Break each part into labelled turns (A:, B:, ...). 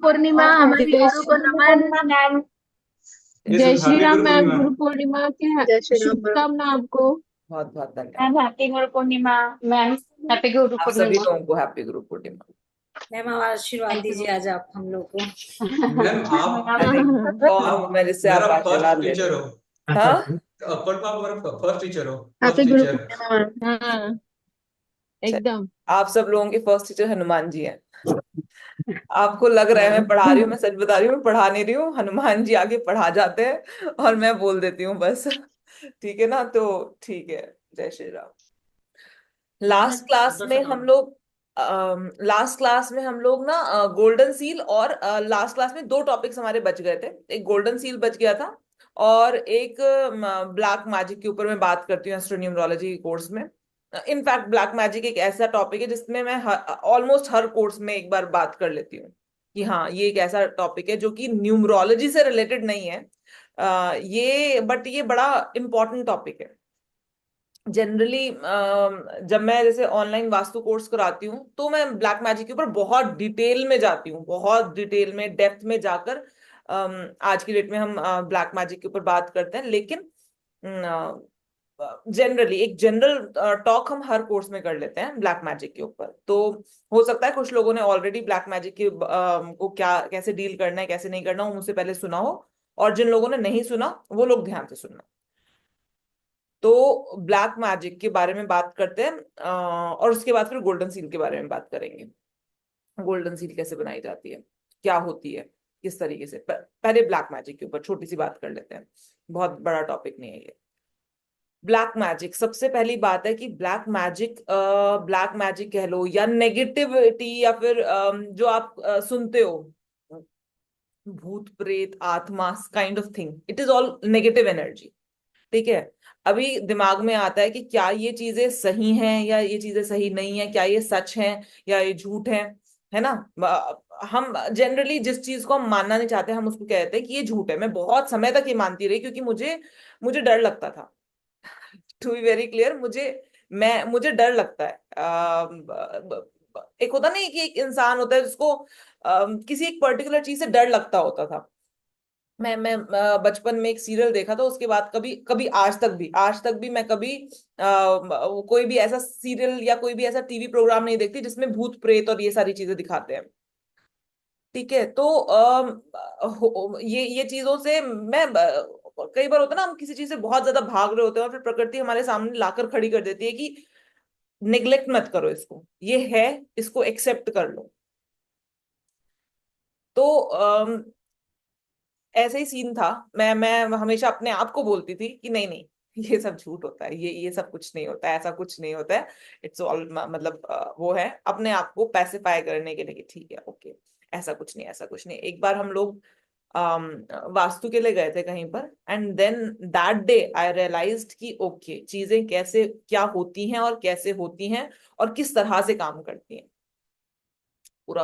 A: पूर्णिमा,
B: और
A: हमारी
B: जय
A: गुरु को
B: श्री गुरु
A: नमन।
B: पूर्णिमा मैम।
C: यस
B: जय
C: यस,
B: श्री
C: हैप्पी
B: राम
C: गुरु
B: मैम,
C: पूर्णिमा।
B: गुरु पूर्णिमा की
A: जय श्री राम मैम।
B: शुभकामना आपको।
D: बहुत बहुत धन्यवाद।
B: Ma'am happy Guru Purnima. Ma'am happy गुरु
D: आप सभी
B: पूर्णिमा।
D: लोगों को हैप्पी गुरु पूर्णिमा।
E: मैम हमारा आशीर्वाद
B: थैंक
E: दीजिए
B: यू।
E: आज आप हम लोग को।
C: मैम आप
D: आई थिंक कौन हूँ मैं जिससे आप
C: मेरा फर्स्ट
D: आशीर्वाद ले
C: टीचर
D: रहे
C: हो।
D: हो? हाँ
C: कौन आप मेरा फर्स्ट टीचर हो,
A: हैप्पी
C: फर्स्ट
A: गुरु
C: टीचर।
A: पूर्णिमा मैम।
B: हाँ,
D: चल,
B: एकदम।
D: आप सब लोगों के फर्स्ट टीचर हनुमान जी हैं। आपको लग रहा है मैं पढ़ा रही हूँ, मैं सच बता रही हूँ, मैं पढ़ा नहीं रही हूँ, हनुमान जी आगे पढ़ा जाते हैं और मैं बोल देती हूँ बस। ठीक है ना, तो ठीक है। जय श्री राम। लास्ट क्लास में हम लोग ना गोल्डन सील और लास्ट क्लास में दो टॉपिक्स हमारे बच गए थे। एक गोल्डन सील बच गया था और एक ब्लैक मैजिक के ऊपर मैं बात करती हूँ एस्ट्रोन्यूमरोलॉजी कोर्स में। इनफैक्ट ब्लैक मैजिक एक ऐसा टॉपिक है जिसमें मैं ऑलमोस्ट हर कोर्स में एक बार बात कर लेती हूँ कि हाँ ये एक ऐसा टॉपिक है जो कि न्यूमरोलॉजी से रिलेटेड नहीं है। ये बड़ा इंपॉर्टेंट टॉपिक है। जनरली जब मैं जैसे ऑनलाइन वास्तु कोर्स कराती हूँ तो मैं ब्लैक मैजिक के ऊपर बहुत डिटेल में जाती हूँ, बहुत डिटेल में डेप्थ में जाकर आज की डेट में हम ब्लैक मैजिक के ऊपर बात करते हैं। लेकिन जनरली एक जनरल टॉक हम हर कोर्स में कर लेते हैं ब्लैक मैजिक के ऊपर। तो हो सकता है कुछ लोगों ने ऑलरेडी ब्लैक मैजिक के को क्या कैसे डील करना है कैसे नहीं करना वो मुझसे पहले सुना हो, और जिन लोगों ने नहीं सुना वो लोग ध्यान से सुनना। तो ब्लैक मैजिक के बारे में बात करते हैं और उसके बाद फिर गोल्डन सील के बारे में बात करेंगे। गोल्डन सील कैसे बनाई जाती है, क्या होती है, किस तरीके से। पहले ब्लैक मैजिक के ऊपर छोटी सी बात कर लेते हैं, बहुत बड़ा टॉपिक नहीं है ये। ब्लैक मैजिक, सबसे पहली बात है कि ब्लैक मैजिक कह लो या नेगेटिविटी या फिर जो आप सुनते हो भूत प्रेत आत्मा kind of thing, it is all negative energy. ठीक है। अभी दिमाग में आता है कि क्या ये चीजें सही हैं या ये चीजें सही नहीं है, क्या ये सच है या ये झूठ है ना। हम जनरली जिस चीज को हम मानना नहीं चाहते हम उसको कहते हैं कि ये झूठ है। मैं बहुत समय तक ये मानती रही क्योंकि मुझे मुझे डर लगता था। टू बी वेरी क्लियर, मुझे डर लगता है। एक होता नहीं कि एक इंसान होता है जिसको किसी एक पर्टिकुलर चीज से डर लगता होता था। मैं बचपन में एक सीरियल देखा था, उसके बाद कभी कभी आज तक भी मैं कभी कोई भी ऐसा सीरियल या कोई भी ऐसा टीवी प्रोग्राम नहीं देखती जिसमें भूत प्रेत और ये सारी चीजें दिखाते हैं। ठीक है। तो ये चीजों से मैं कई बार होता है ना हम किसी चीज से बहुत ज्यादा भाग रहे होते हैं और फिर प्रकृति हमारे सामने लाकर खड़ी कर देती है कि निग्लेक्ट मत करो इसको, ये है, इसको एक्सेप्ट कर लो। तो ऐसे ही सीन था। मैं हमेशा अपने आप को बोलती थी कि नहीं नहीं ये सब झूठ होता है, ये सब कुछ नहीं होता है, ऐसा कुछ नहीं होता है। इट्स ऑल मतलब वो है अपने आप को पैसिफाई करने के लिए कि ठीक है ओके ऐसा कुछ नहीं, ऐसा कुछ नहीं। एक बार हम लोग वास्तु के लिए गए थे कहीं पर and then that day I realised कि ओके चीजें कैसे क्या होती हैं और कैसे होती हैं और किस तरह से काम करती हैं। पूरा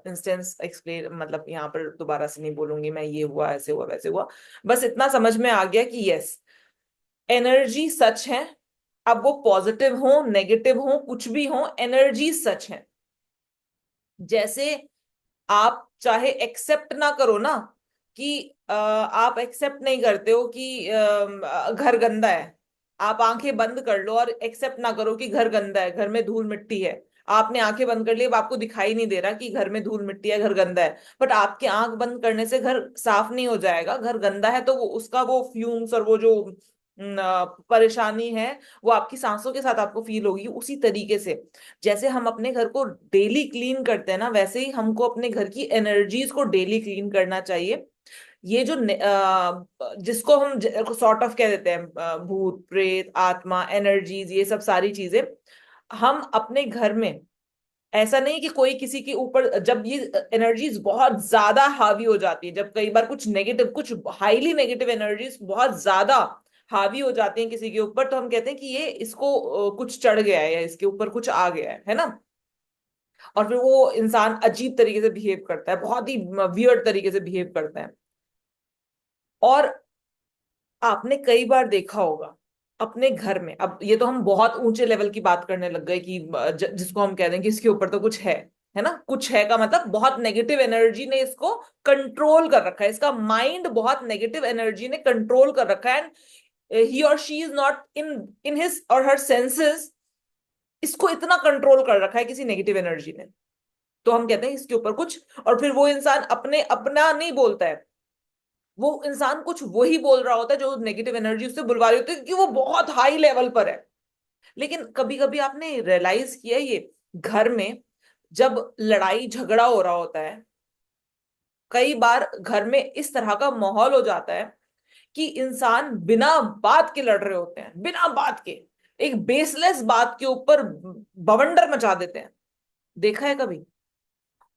D: इंस्टेंस एक्सप्लेन मतलब यहाँ पर दोबारा से नहीं बोलूंगी मैं, ये हुआ ऐसे हुआ वैसे हुआ। बस इतना समझ में आ गया कि यस एनर्जी सच है। अब वो पॉजिटिव हो नेगेटिव हो कुछ भी हो, एनर्जी सच है। जैसे आप चाहे एक्सेप्ट ना करो ना कि आप एक्सेप्ट नहीं करते हो कि घर गंदा है। आप आंखें बंद कर लो और एक्सेप्ट ना करो कि घर गंदा है, घर में धूल मिट्टी है। आपने आंखें बंद कर ली, अब आपको दिखाई नहीं दे रहा कि घर में धूल मिट्टी है, घर गंदा है। बट आपके आंख बंद करने से घर साफ नहीं हो जाएगा। घर गंदा है तो वो उसका वो फ्यूम्स और वो जो परेशानी है वो आपकी सांसों के साथ आपको फील होगी। उसी तरीके से जैसे हम अपने घर को डेली क्लीन करते हैं ना, वैसे ही हमको अपने घर की एनर्जीज को डेली क्लीन करना चाहिए। ये जो जिसको हम सॉर्ट ऑफ कह देते हैं भूत प्रेत आत्मा एनर्जीज, ये सब सारी चीजें हम अपने घर में ऐसा नहीं कि कोई किसी के ऊपर जब ये एनर्जीज बहुत ज्यादा हावी हो जाती है, जब कई बार कुछ नेगेटिव कुछ हाईली नेगेटिव एनर्जीज बहुत ज्यादा हावी हो जाती हैं किसी के ऊपर, तो हम कहते हैं कि ये इसको कुछ चढ़ गया है या इसके ऊपर कुछ आ गया है ना। और फिर वो इंसान अजीब तरीके से बिहेव करता है, बहुत ही वियर्ड तरीके से बिहेव करता है। और आपने कई बार देखा होगा अपने घर में, अब ये तो हम बहुत ऊंचे लेवल की बात करने लग गए कि जिसको हम कह दें कि इसके ऊपर तो कुछ है ना, कुछ है का मतलब बहुत नेगेटिव एनर्जी ने इसको कंट्रोल कर रखा है, इसका माइंड बहुत नेगेटिव एनर्जी ने कंट्रोल कर रखा है, एंड ही और she is not in in his और हर सेंसेस, इसको इतना कंट्रोल कर रखा है किसी नेगेटिव एनर्जी ने। तो हम कहते हैं इसके ऊपर कुछ, और फिर वो इंसान अपने अपना नहीं बोलता है, वो इंसान कुछ वही बोल रहा होता है जो नेगेटिव एनर्जी उससे बुलवा रही होती है, क्योंकि वो बहुत हाई लेवल पर है। लेकिन कभी कभी आपने रियलाइज किया ये, घर में जब लड़ाई झगड़ा हो रहा होता है, कई बार घर में इस तरह का माहौल हो जाता है कि इंसान बिना बात के लड़ रहे होते हैं, बिना बात के एक बेसलेस बात के ऊपर बवंडर मचा देते हैं, देखा है कभी?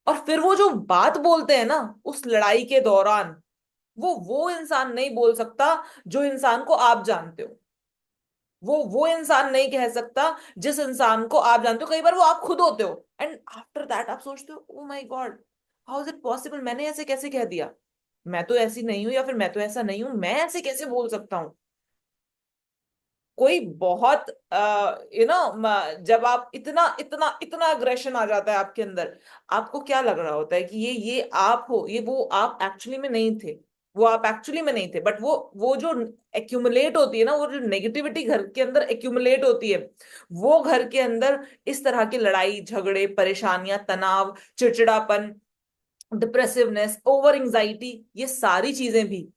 D: और फिर वो जो बात बोलते हैं ना उस लड़ाई के दौरान, वो इंसान नहीं बोल सकता जो इंसान को आप जानते हो, वो इंसान नहीं कह सकता जिस इंसान को आप जानते हो, कई बार वो आप खुद होते हो, एंड आफ्टर दैट आप सोचते हो oh my God, how is it possible, मैंने ऐसे कैसे कह दिया, मैं तो ऐसी नहीं हूं, या फिर मैं तो ऐसा नहीं हूं, मैं ऐसे कैसे बोल सकता हूँ। कोई बहुत जब आप इतना इतना इतना अग्रेशन आ जाता है आपके अंदर, आपको क्या लग रहा होता है कि ये आप हो, ये वो आप एक्चुअली में नहीं थे, वो आप एक्चुअली में नहीं थे, बट वो जो एक्यूमुलेट होती है ना, वो जो नेगेटिविटी घर के अंदर एक्यूमुलेट होती है, वो घर के अंदर इस तरह की लड़ाई झगड़े परेशानियां तनाव चिड़चिड़ापन डिप्रेसिवनेस ओवर एंजाइटी, ये सारी चीजें भी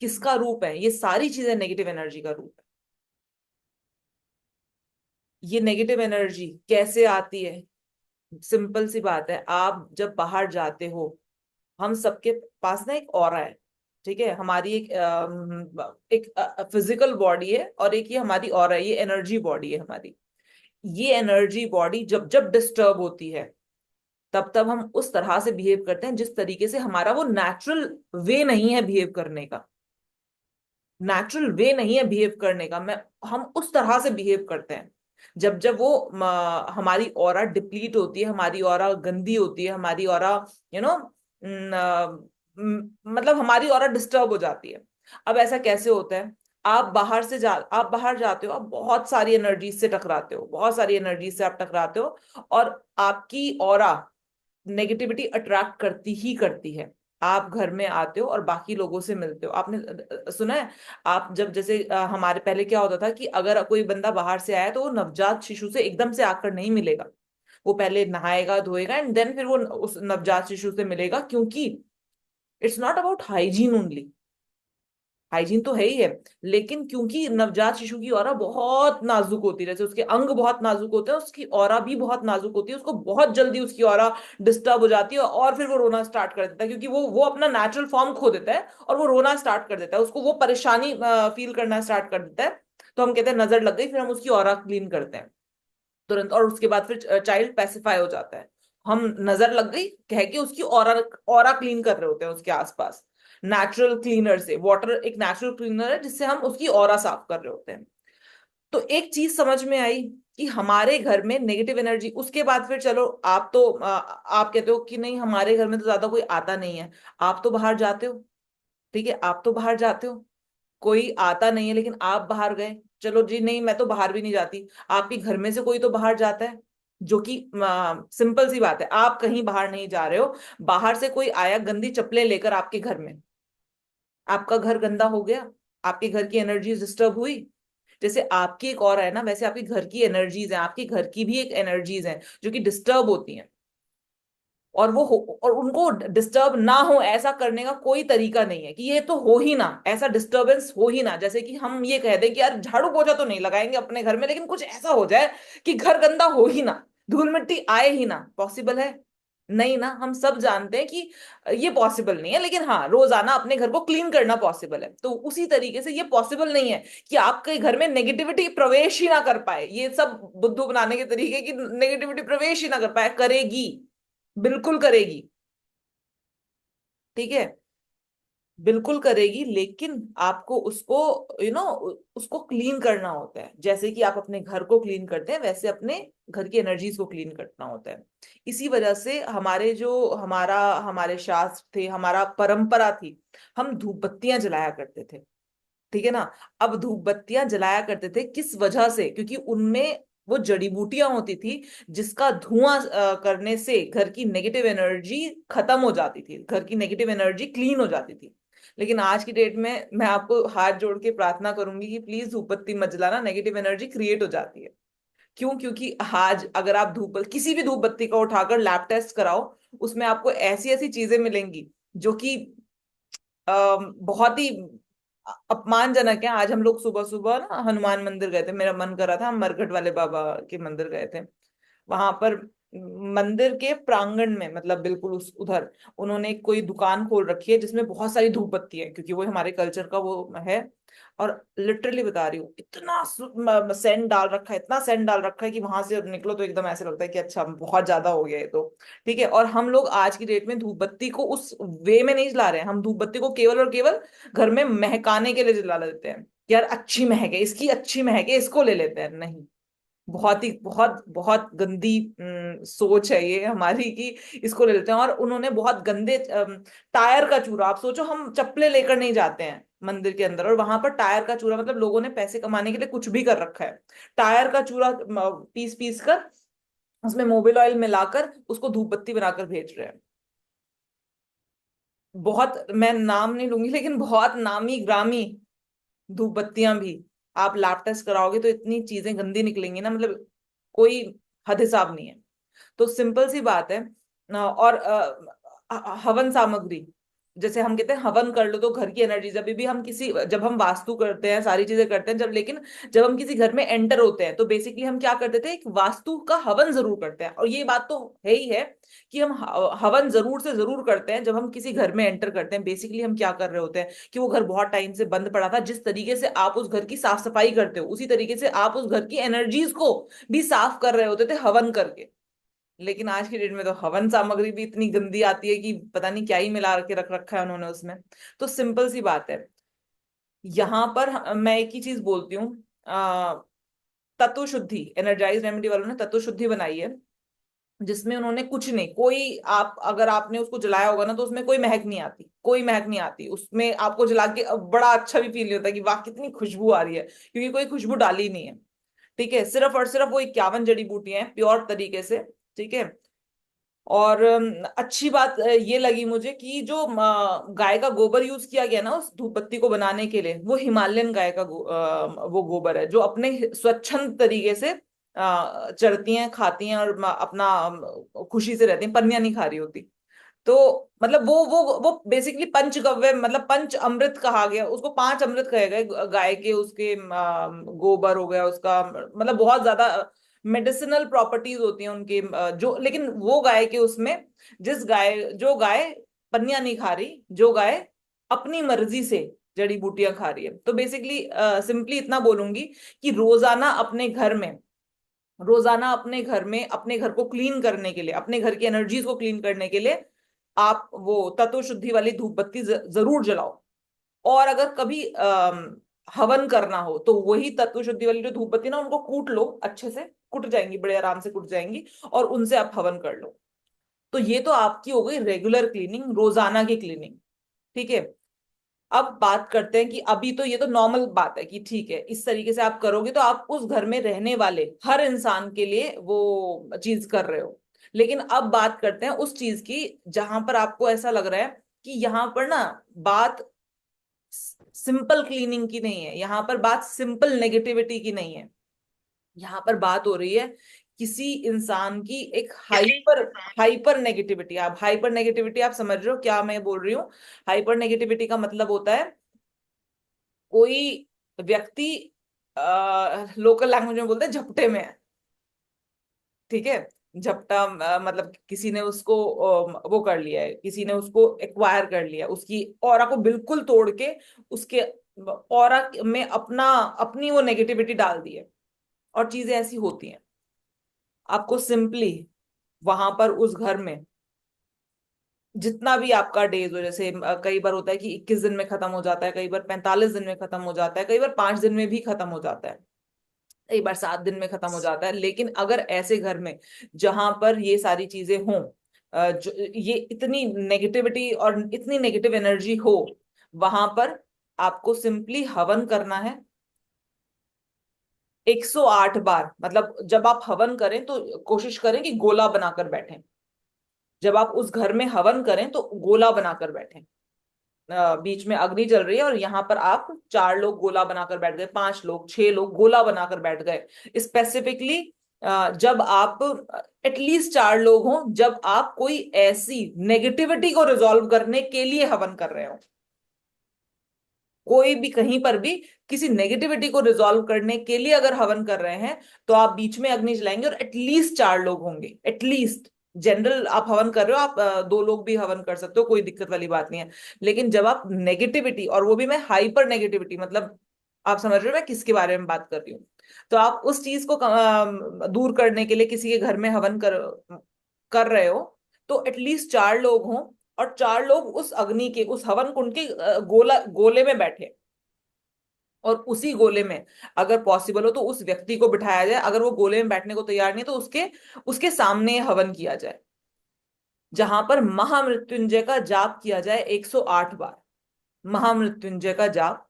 D: किसका रूप है? ये सारी चीजें नेगेटिव एनर्जी का रूप है। ये नेगेटिव एनर्जी कैसे आती है? सिंपल सी बात है, आप जब बाहर जाते हो, हम सबके पास ना एक ऑरा है, ठीक है, हमारी एक फिजिकल बॉडी है और एक ये हमारी ऑरा है, ये एनर्जी बॉडी है हमारी। ये एनर्जी बॉडी जब जब डिस्टर्ब होती है, तब तब हम उस तरह से बिहेव करते हैं जिस तरीके से हमारा वो नेचुरल वे नहीं है बिहेव करने का, नेचुरल वे नहीं है बिहेव करने का, मैं हम उस तरह से बिहेव करते हैं। जब जब वो हमारी ऑरा डिप्लीट होती है, हमारी ऑरा गंदी होती है, हमारी ऑरा यू नो मतलब हमारी ऑरा डिस्टर्ब हो जाती है। अब ऐसा कैसे होता है? आप बाहर जाते हो, आप बहुत सारी एनर्जी से टकराते हो, बहुत सारी एनर्जी से आप टकराते हो, और आपकी ऑरा नेगेटिविटी अट्रैक्ट करती ही करती है। आप घर में आते हो और बाकी लोगों से मिलते हो, आपने सुना है, आप जब जैसे हमारे पहले क्या होता था कि अगर कोई बंदा बाहर से आया तो वो नवजात शिशु से एकदम से आकर नहीं मिलेगा, वो पहले नहाएगा धोएगा एंड देन फिर वो उस नवजात शिशु से मिलेगा, क्योंकि it's not about hygiene only, hygiene तो है ही है, लेकिन क्योंकि नवजात शिशु की ऑरा बहुत नाजुक होती है, जैसे उसके अंग बहुत नाजुक होते हैं, उसकी ऑरा भी बहुत नाजुक होती है, उसको बहुत जल्दी उसकी ऑरा डिस्टर्ब हो जाती है और फिर वो रोना स्टार्ट कर देता है, क्योंकि वो अपना नेचुरल फॉर्म खो देता है और वो रोना स्टार्ट कर देता है, उसको वो परेशानी फील करना स्टार्ट कर देता है। तो हम कहते हैं नजर लग गई, फिर हम उसकी ऑरा क्लीन करते हैं तुरंत, और उसके बाद फिर चाइल्ड पैसिफाई हो जाता है। हम नजर लग गई कह के उसकी ऑरा ऑरा क्लीन कर रहे होते हैं उसके आसपास, नेचुरल क्लीनर से, वाटर एक नेचुरल क्लीनर है जिससे हम उसकी ऑरा साफ कर रहे होते हैं। तो एक चीज समझ में आई कि हमारे घर में नेगेटिव एनर्जी, उसके बाद फिर चलो आप तो आप कहते हो कि नहीं हमारे घर में तो ज्यादा कोई आता नहीं है, आप तो बाहर जाते हो, ठीक है, आप तो बाहर जाते हो, कोई आता नहीं है लेकिन आप बाहर गए, चलो जी नहीं मैं तो बाहर भी नहीं जाती, आपके घर में से कोई तो बाहर जाता है, जो कि सिंपल सी बात है, आप कहीं बाहर नहीं जा रहे हो, बाहर से कोई आया गंदी चप्पलें लेकर आपके घर में, आपका घर गंदा हो गया, आपके घर की एनर्जी डिस्टर्ब हुई। जैसे आपकी एक और है ना, वैसे आपके घर की एनर्जीज हैं, आपके घर की भी एक एनर्जीज हैं जो कि डिस्टर्ब होती हैं, और और उनको डिस्टर्ब ना हो ऐसा करने का कोई तरीका नहीं है कि ये तो हो ही ना, ऐसा डिस्टरबेंस हो ही ना, जैसे कि हम ये कह दें कि यार झाड़ू पोछा तो नहीं लगाएंगे अपने घर में, लेकिन कुछ ऐसा हो जाए कि घर गंदा हो ही ना, धूल मिट्टी आए ही ना, पॉसिबल है? नहीं ना, हम सब जानते हैं कि ये पॉसिबल नहीं है, लेकिन हाँ रोजाना अपने घर को क्लीन करना पॉसिबल है। तो उसी तरीके से ये पॉसिबल नहीं है कि आपके घर में नेगेटिविटी प्रवेश ही ना कर पाए, ये सब बुद्धू बनाने के तरीके की नेगेटिविटी प्रवेश ही ना कर पाए, करेगी, बिल्कुल करेगी, ठीक है, बिल्कुल करेगी, लेकिन आपको उसको उसको क्लीन करना होता है, जैसे कि आप अपने घर को क्लीन करते हैं वैसे अपने घर की एनर्जीज को क्लीन करना होता है। इसी वजह से हमारे शास्त्र थे, हमारा परंपरा थी, हम धूप बत्तियां जलाया करते थे, ठीक है ना। अब धूप बत्तियां जलाया करते थे किस वजह से? क्योंकि उनमें वो जड़ी बूटियां होती थी जिसका धुआं करने से घर की नेगेटिव एनर्जी खत्म हो जाती थी, घर की नेगेटिव एनर्जी क्लीन हो जाती थी। लेकिन आज की डेट में मैं आपको हाथ जोड़ के प्रार्थना करूंगी कि प्लीज धूप बत्ती मत जलाना, नेगेटिव एनर्जी क्रिएट हो जाती है। क्यों? क्योंकि आज अगर आप किसी भी धूप बत्ती का उठाकर लैब टेस्ट कराओ, उसमें आपको ऐसी ऐसी चीजें मिलेंगी जो कि बहुत ही अपमानजनक है। आज हम लोग सुबह सुबह ना हनुमान मंदिर गए थे, मेरा मन कर रहा था, हम मरघट वाले बाबा के मंदिर गए थे। वहां पर मंदिर के प्रांगण में, मतलब बिल्कुल उस उधर उन्होंने कोई दुकान खोल रखी है जिसमें बहुत सारी धूप बत्ती है, क्योंकि वो हमारे कल्चर का वो है। और लिटरली बता रही हूँ, इतना सेंट डाल रखा है, इतना सेंट डाल रखा है कि वहां से निकलो तो एकदम ऐसे लगता है कि अच्छा बहुत ज्यादा हो गया है तो। ठीक है, और हम लोग आज की डेट में धूप बत्ती को उस वे में नहीं जला रहे हैं। हम धूप बत्ती को केवल और केवल घर में महकाने के लिए जला लेते हैं, यार अच्छी महक है, इसकी अच्छी महक है, इसको ले लेते हैं। नहीं, बहुत ही बहुत बहुत गंदी सोच है ये हमारी कि इसको ले लेते हैं। और उन्होंने बहुत गंदे टायर का चूरा, आप सोचो हम चप्पलें लेकर नहीं जाते हैं मंदिर के अंदर, और वहां पर टायर का चूरा, मतलब लोगों ने पैसे कमाने के लिए कुछ भी कर रखा है। टायर का चूरा पीस पीस कर उसमें मोबिल ऑयल मिलाकर उसको धूप बत्ती बनाकर भेज रहे हैं। बहुत, मैं नाम नहीं लूंगी, लेकिन बहुत नामी ग्रामी धूप बत्तियां भी आप लैब टेस्ट कराओगे तो इतनी चीजें गंदी निकलेंगी ना, मतलब कोई हद हिसाब नहीं है। तो सिंपल सी बात है। और हवन सामग्री, जैसे हम कहते हैं हवन कर लो तो घर की एनर्जी, जब हम वास्तु करते हैं, सारी चीजें करते हैं जब, लेकिन जब हम किसी घर में एंटर होते हैं तो बेसिकली हम क्या करते थे, एक वास्तु का हवन जरूर करते हैं। और ये बात तो है ही है कि हम हवन जरूर से जरूर करते हैं जब हम किसी घर में एंटर करते हैं। बेसिकली हम क्या कर रहे होते हैं कि वो घर बहुत टाइम से बंद पड़ा था, जिस तरीके से आप उस घर की साफ सफाई करते हो उसी तरीके से आप उस घर की एनर्जीज को भी साफ कर रहे होते थे हवन करके। लेकिन आज की डेट में तो हवन सामग्री भी इतनी गंदी आती है कि पता नहीं क्या ही मिला के रख रखा है उन्होंने उसमें। तो सिंपल सी बात है, यहां पर मैं एक ही चीज बोलती हूँ, तत्व शुद्धि, एनर्जाइज रेमेडी वालों ने तत्व शुद्धि बनाई है जिसमें उन्होंने कुछ नहीं, कोई आप अगर आपने उसको जलाया होगा ना तो उसमें कोई महक नहीं आती, कोई महक नहीं आती उसमें। आपको जला के बड़ा अच्छा भी फील नहीं होता कि वाह कितनी खुशबू आ रही है, क्योंकि कोई खुशबू डाली नहीं है। ठीक है, सिर्फ और सिर्फ वो 51 जड़ी बूटियां हैं प्योर तरीके से। ठीक है, और अच्छी बात ये लगी मुझे कि जो गाय का गोबर यूज किया गया ना उस धूप बत्ती को बनाने के लिए, वो हिमालयन गाय का वो गोबर है जो अपने स्वच्छंद तरीके से चरती हैं, खाती हैं और अपना खुशी से रहती हैं, पन्नियां नहीं खा रही होती। तो मतलब वो बेसिकली पंचगव्य, मतलब पंच अमृत कहा गया उसको, 5 अमृत कहे गए गाय के, उसके गोबर हो गया उसका, मतलब बहुत ज्यादा मेडिसिनल प्रॉपर्टीज होती हैं उनके जो, लेकिन वो गाय के उसमें, जो गाय पन्नियां नहीं खा रही, जो गाय अपनी मर्जी से जड़ी बूटियां खा रही है। तो बेसिकली सिंपली इतना बोलूंगी कि रोजाना अपने घर में अपने घर को क्लीन करने के लिए, अपने घर की एनर्जीज को क्लीन करने के लिए आप वो तत्व शुद्धि वाली धूप बत्ती जरूर जलाओ। और अगर कभी हवन करना हो तो वही तत्व शुद्धि वाली जो धूप बत्ती ना, उनको कूट लो, अच्छे से कुट जाएंगी, बड़े आराम से कुट जाएंगी, और उनसे आप हवन कर लो। तो ये तो आपकी हो गई रेगुलर क्लीनिंग, रोजाना की क्लीनिंग। ठीक है, अब बात करते हैं कि अभी तो ये तो नॉर्मल बात है कि ठीक है इस तरीके से आप करोगे तो आप उस घर में रहने वाले हर इंसान के लिए वो चीज कर रहे हो। लेकिन अब बात करते हैं उस चीज की जहां पर आपको ऐसा लग रहा है कि यहाँ पर ना बात सिंपल क्लीनिंग की नहीं है, यहाँ पर बात सिंपल नेगेटिविटी की नहीं है। यहाँ पर बात हो रही है किसी इंसान की एक हाइपर हाइपर नेगेटिविटी। आप समझ रहे हो क्या मैं बोल रही हूँ? हाइपर नेगेटिविटी का मतलब होता है कोई व्यक्ति लोकल लैंग्वेज में बोलते हैं झपटे में है। ठीक है, झपटा मतलब किसी ने उसको वो कर लिया है, किसी ने उसको एक्वायर कर लिया, उसकी ऑरा को बिल्कुल तोड़ के उसके ऑरा में अपनी वो नेगेटिविटी डाल दी है। और चीजें ऐसी होती हैं, आपको सिंपली वहां पर उस घर में जितना भी आपका डेज हो, जैसे कई बार होता है कि 21 दिन में खत्म हो जाता है, कई बार 45 दिन में खत्म हो जाता है, कई बार 5 दिन में भी खत्म हो जाता है, कई बार 7 दिन में खत्म हो जाता है। लेकिन अगर ऐसे घर में जहां पर ये सारी चीजें हों, ये इतनी नेगेटिविटी और इतनी नेगेटिव एनर्जी हो, वहां पर आपको सिंपली हवन करना है। 108 बार, मतलब जब आप हवन करें तो कोशिश करें कि गोला बनाकर बैठें। जब आप उस घर में हवन करें तो गोला बनाकर बैठें। बीच में अग्नि जल रही है और यहाँ पर आप 4 लोग गोला बनाकर बैठ गए, 5 लोग, 6 लोग गोला बनाकर बैठ गए। स्पेसिफिकली जब आप एटलीस्ट 4 लोग हों, जब आप कोई ऐसी नेगेटिविटी को रिजॉल्व करने के लिए हवन कर रहे हो। कोई भी कहीं पर भी किसी नेगेटिविटी को रिजॉल्व करने के लिए अगर हवन कर रहे हैं तो आप बीच में अग्नि जलाएंगे और एटलीस्ट 4 लोग होंगे, एटलीस्ट। जनरल आप हवन कर रहे हो, आप 2 लोग भी हवन कर सकते हो, कोई दिक्कत वाली बात नहीं है। लेकिन जब आप नेगेटिविटी, और वो भी मैं हाइपर नेगेटिविटी, मतलब आप समझ रहे हो मैं किसके बारे में बात कर रही हूँ, तो आप उस चीज को दूर करने के लिए किसी के घर में हवन कर रहे हो तो एटलीस्ट 4 लोग हों और 4 लोग उस अग्नि के, उस हवन कुंड के गोले में बैठे। और उसी गोले में अगर पॉसिबल हो तो उस व्यक्ति को बिठाया जाए, अगर वो गोले में बैठने को तैयार नहीं है तो उसके उसके सामने हवन किया जाए, जहां पर महामृत्युंजय का जाप किया जाए 108 बार, महामृत्युंजय का जाप।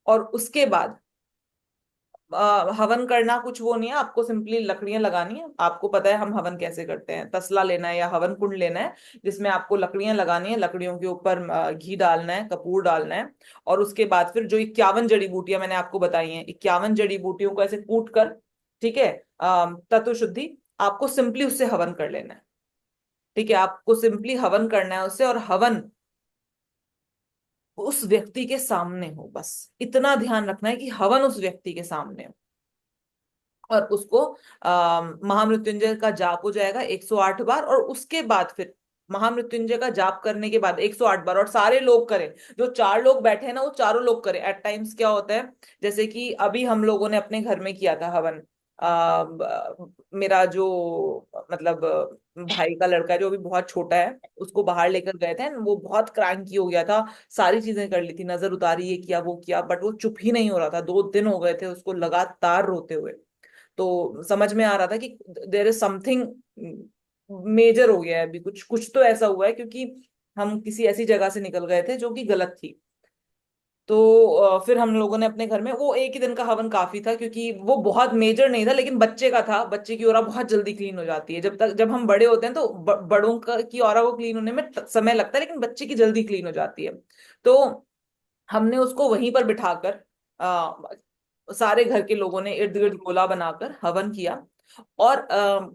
D: और उसके बाद हवन करना कुछ वो नहीं है, आपको सिंपली लकड़ियां लगानी है। आपको पता है हम हवन कैसे करते हैं, तसला लेना है या हवन कुंड लेना है जिसमें आपको लकड़ियां लगानी है, लकड़ियों के ऊपर घी डालना है, कपूर डालना है। और उसके बाद फिर जो 51 जड़ी बूटियां मैंने आपको बताई हैं, 51 जड़ी बूटियों को ऐसे कूट कर, ठीक है, तत्व शुद्धि, आपको सिंपली उससे हवन कर लेना है। ठीक है, आपको सिंपली हवन करना है उससे, और हवन उस व्यक्ति के सामने हो, बस इतना ध्यान रखना है कि हवन उस व्यक्ति के सामने हो। और उसको महामृत्युंजय का जाप हो जाएगा 108 बार। और उसके बाद फिर महामृत्युंजय का जाप करने के बाद 108 बार, और सारे लोग करें, जो 4 लोग बैठे हैं ना वो चारों लोग करें। एट टाइम्स क्या होता है, जैसे कि अभी हम लोगों ने अपने घर में किया था हवन, मेरा जो मतलब भाई का लड़का जो अभी बहुत छोटा है, उसको बाहर लेकर गए थे, वो बहुत क्रैंकी हो गया था, सारी चीजें कर ली थी, नजर उतारी, ये किया वो किया, बट वो चुप ही नहीं हो रहा था। 2 दिन हो गए थे उसको लगातार रोते हुए। तो समझ में आ रहा था कि देयर इज समथिंग मेजर हो गया है, अभी कुछ कुछ तो ऐसा हुआ है, क्योंकि हम किसी ऐसी जगह से निकल गए थे जो कि गलत थी। तो फिर हम लोगों ने अपने घर में, वो एक ही दिन का हवन काफी था क्योंकि वो बहुत मेजर नहीं था, लेकिन बच्चे का था, बच्चे की ऑरा बहुत जल्दी क्लीन हो जाती है। जब हम बड़े होते हैं तो बड़ों की ऑरा को क्लीन होने में समय लगता है, लेकिन बच्चे की जल्दी क्लीन हो जाती है। तो हमने उसको वहीं पर बिठाकर सारे घर के लोगों ने इर्द गिर्द गोला बनाकर हवन किया। और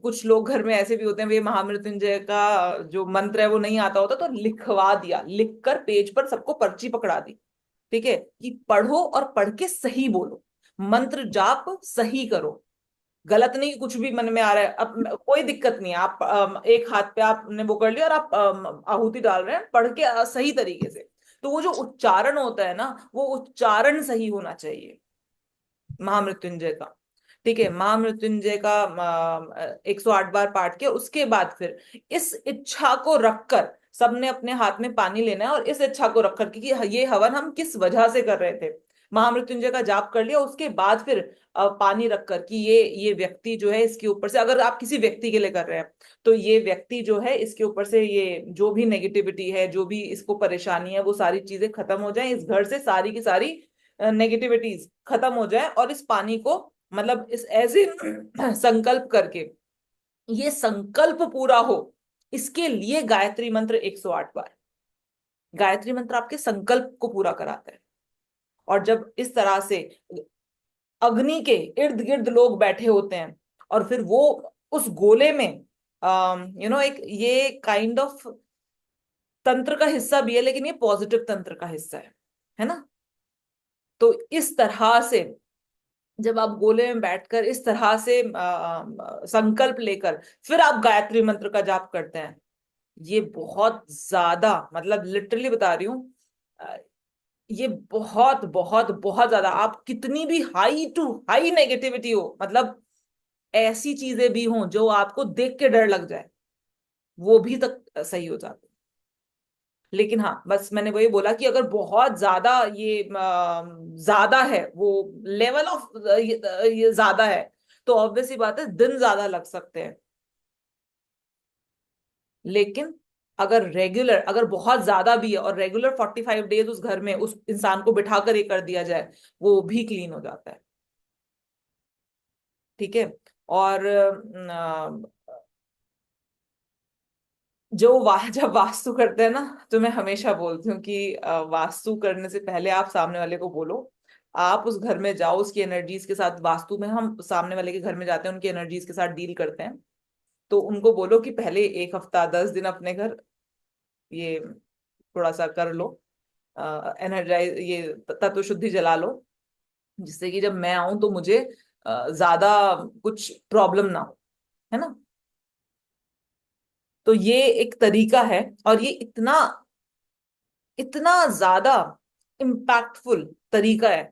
D: कुछ लोग घर में ऐसे भी होते हैं, वे महामृत्युंजय का जो मंत्र है वो नहीं आता होता, तो लिखवा दिया, लिखकर पेज पर सबको पर्ची पकड़ा दी। ठीक है, कि पढ़ो और पढ़ के सही बोलो, मंत्र जाप सही करो, गलत नहीं, कुछ भी मन में आ रहा है। अब कोई दिक्कत नहीं है, आप एक हाथ पे आपने वो कर लिया और आप आहुति डाल रहे हैं, पढ़ के सही तरीके से। तो वो जो उच्चारण होता है ना, वो उच्चारण सही होना चाहिए महामृत्युंजय का। ठीक है, महामृत्युंजय का 108 बार पाठ किया। उसके बाद फिर इस इच्छा को रखकर सबने अपने हाथ में पानी लेना है, और इस इच्छा को रखकर कि ये हवन हम किस वजह से कर रहे थे, महामृत्युंजय का जाप कर लिया। उसके बाद फिर पानी रखकर कि ये व्यक्ति जो है, इसके ऊपर से, अगर आप किसी व्यक्ति के लिए कर रहे हैं तो ये व्यक्ति जो है इसके ऊपर से ये जो भी नेगेटिविटी है, जो भी इसको परेशानी है, वो सारी चीजें खत्म हो जाए, इस घर से सारी की सारी नेगेटिविटीज खत्म हो जाए। और इस पानी को, मतलब इस ऐसे संकल्प करके ये संकल्प पूरा हो, इसके लिए गायत्री मंत्र 108 बार। गायत्री मंत्र आपके संकल्प को पूरा कराता है। और जब इस तरह से अग्नि के इर्द गिर्द लोग बैठे होते हैं और फिर वो उस गोले में एक ये काइंड ऑफ तंत्र का हिस्सा भी है, लेकिन ये पॉजिटिव तंत्र का हिस्सा है ना। तो इस तरह से जब आप गोले में बैठकर इस तरह से संकल्प लेकर फिर आप गायत्री मंत्र का जाप करते हैं, ये बहुत ज्यादा, मतलब लिटरली बता रही हूँ, ये बहुत बहुत बहुत ज्यादा, आप कितनी भी हाई टू हाई नेगेटिविटी हो, मतलब ऐसी चीजें भी हों जो आपको देख के डर लग जाए, वो भी तक सही हो जाते। लेकिन हाँ, बस मैंने वही बोला कि अगर बहुत ज्यादा ये ज्यादा है, वो लेवल ऑफ ये ज्यादा है, तो ऑब्वियस ही बात है दिन ज्यादा लग सकते हैं। लेकिन अगर बहुत ज्यादा भी है और रेगुलर 45 डेज उस घर में उस इंसान को बिठाकर ये कर दिया जाए, वो भी क्लीन हो जाता है। ठीक है। और जब वास्तु करते हैं ना, तो मैं हमेशा बोलती हूँ कि वास्तु करने से पहले आप सामने वाले को बोलो, आप उस घर में जाओ, उसकी एनर्जीज के साथ, वास्तु में हम सामने वाले के घर में जाते हैं, उनकी एनर्जीज के साथ डील करते हैं, तो उनको बोलो कि पहले 1 हफ्ता 10 दिन अपने घर ये थोड़ा सा कर लो, एनर्जाइज, ये तत्व शुद्धि जला लो, जिससे कि जब मैं आऊं तो मुझे ज्यादा कुछ प्रॉब्लम ना हो, है ना। तो ये एक तरीका है, और ये इतना इतना ज्यादा इम्पैक्टफुल तरीका है,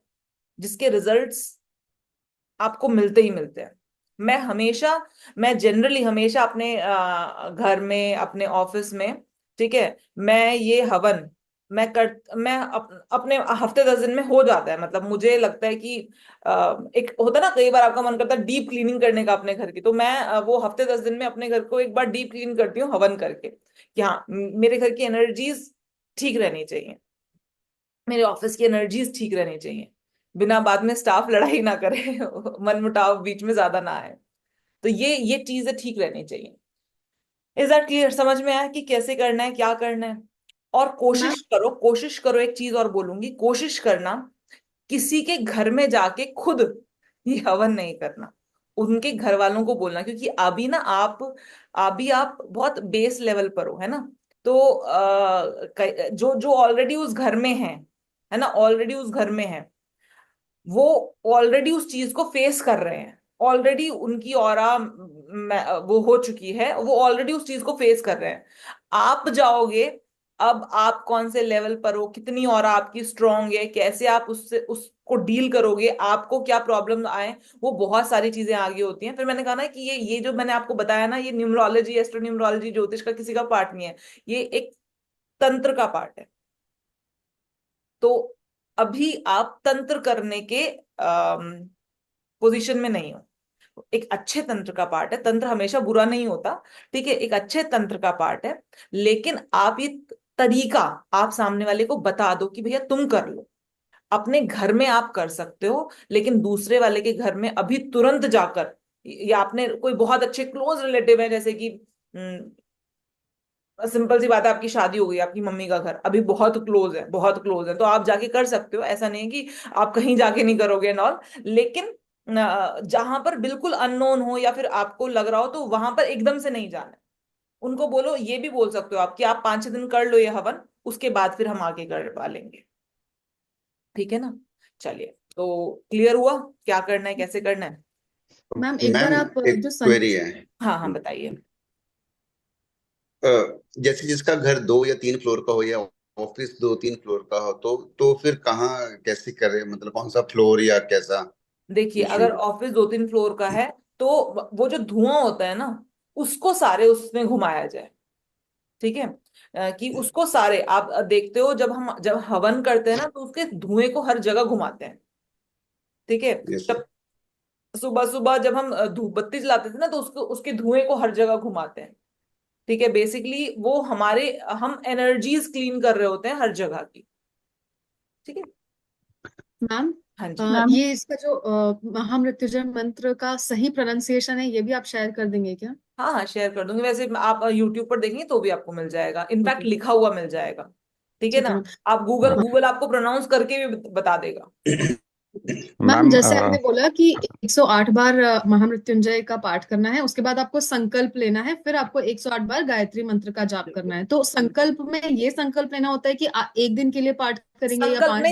D: जिसके रिजल्ट्स आपको मिलते ही मिलते हैं। मैं जनरली हमेशा अपने घर में, अपने ऑफिस में, ठीक है, मैं ये हवन अपने हफ्ते 10 दिन में हो जाता है। मतलब मुझे लगता है कि एक होता है ना, कई बार आपका मन करता है डीप क्लीनिंग करने का अपने घर की, तो मैं वो हफ्ते 10 दिन में अपने घर को एक बार डीप क्लीन करती हूँ हवन करके, कि हाँ, मेरे घर की एनर्जीज ठीक रहनी चाहिए, मेरे ऑफिस की एनर्जीज ठीक रहनी चाहिए, बिना बाद में स्टाफ लड़ाई ना करे मनमुटाव बीच में ज्यादा ना आए। तो ये चीजें ठीक रहनी चाहिए। Is that clear? समझ में आया कि कैसे करना है, क्या करना है? और
B: मैम
D: कोशिश करो, एक चीज और बोलूंगी, कोशिश करना किसी के घर में जाके खुद ये हवन नहीं करना, उनके घर वालों को बोलना, क्योंकि अभी आप बहुत बेस लेवल पर हो, है ना। तो जो जो ऑलरेडी उस घर में है ना, ऑलरेडी उस घर में है, वो ऑलरेडी उस चीज को फेस कर रहे हैं, ऑलरेडी उनकी ऑरा वो हो चुकी है, वो ऑलरेडी उस चीज को फेस कर रहे हैं। आप जाओगे, अब आप कौन से लेवल पर हो, कितनी ऑरा आपकी स्ट्रांग है, कैसे आप उससे उसको डील करोगे, आपको क्या प्रॉब्लम आए, वो बहुत सारी चीजें आगे होती हैं। फिर मैंने कहा ना कि ये जो मैंने आपको बताया ना, ये न्यूमरोलॉजी, एस्ट्रोन्यूमरोलॉजी, ज्योतिष का किसी का पार्ट नहीं है, ये एक तंत्र का पार्ट है। तो अभी आप तंत्र करने के पोजीशन में नहीं हो। एक अच्छे तंत्र का पार्ट है, तंत्र हमेशा बुरा नहीं होता, ठीक है, एक अच्छे तंत्र का पार्ट है, लेकिन आप ये तरीका आप सामने वाले को बता दो कि भैया तुम कर लो। अपने घर में आप कर सकते हो, लेकिन दूसरे वाले के घर में अभी तुरंत जाकर, या आपने कोई बहुत अच्छे क्लोज रिलेटिव है, जैसे कि सिंपल सी बात है, आपकी शादी हो गई, आपकी मम्मी का घर अभी बहुत क्लोज है, बहुत क्लोज है, तो आप जाके कर सकते हो, ऐसा नहीं है कि आप कहीं जाके नहीं करोगे एंड ऑल। लेकिन जहां पर बिल्कुल अननोन हो, या फिर आपको लग रहा हो, तो वहां पर एकदम से नहीं जाना है। उनको बोलो, ये भी बोल सकते हो आप कि आप 5-6 दिन कर लो ये हवन, उसके बाद फिर हम आगे कर पा लेंगे, ठीक है ना। चलिए, तो क्लियर हुआ क्या करना है, कैसे करना है?
B: मैम एक बार
A: मैम
B: आप
A: एक
B: जो
A: क्वेरी है।
D: हाँ हाँ, बताइए।
A: जैसे जिसका घर 2 या 3 फ्लोर का हो, या ऑफिस 2-3 फ्लोर का हो, तो फिर कहाँ कैसे करे, मतलब कौन सा फ्लोर या कैसा
D: देखिए,
A: इशू?
D: अगर ऑफिस 2-3 फ्लोर का है, तो वो जो धुआं होता है ना, उसको सारे उसमें घुमाया जाए, ठीक है। कि उसको सारे आप देखते हो, जब हवन करते हैं ना, तो उसके धुएं को हर जगह घुमाते हैं, ठीक है।
A: Yes sir.
D: जब सुबह सुबह जब हम धूप बत्ती जलाते थे ना, तो उसको उसके धुएं को हर जगह घुमाते हैं, ठीक है। बेसिकली वो हम एनर्जीज क्लीन कर रहे होते हैं हर जगह की, ठीक है।
B: मैम
D: हाँ जी।
B: ये इसका जो महामृत्युंजय मंत्र का सही प्रोनाउंसिएशन है, ये भी आप शेयर कर देंगे क्या?
D: हाँ हाँ, शेयर कर दूंगी। वैसे आप यूट्यूब पर देखेंगे तो भी आपको मिल जाएगा,
B: ठीक
D: इनफैक्ट
B: है,
D: लिखा हुआ मिल जाएगा, ठीक है
B: ठीक है
D: ना।
B: मैम।
D: आप गूगल आपको प्रोनाउंस करके भी बता देगा।
B: मैम
F: मैम
B: जैसे आपने बोला कि 108 बार महामृत्युंजय का पाठ करना है, उसके बाद आपको संकल्प लेना है, फिर आपको 108 बार गायत्री मंत्र का जाप करना है। तो संकल्प में ये संकल्प लेना होता है कि एक दिन के लिए पाठ करेंगे या 5 दिन के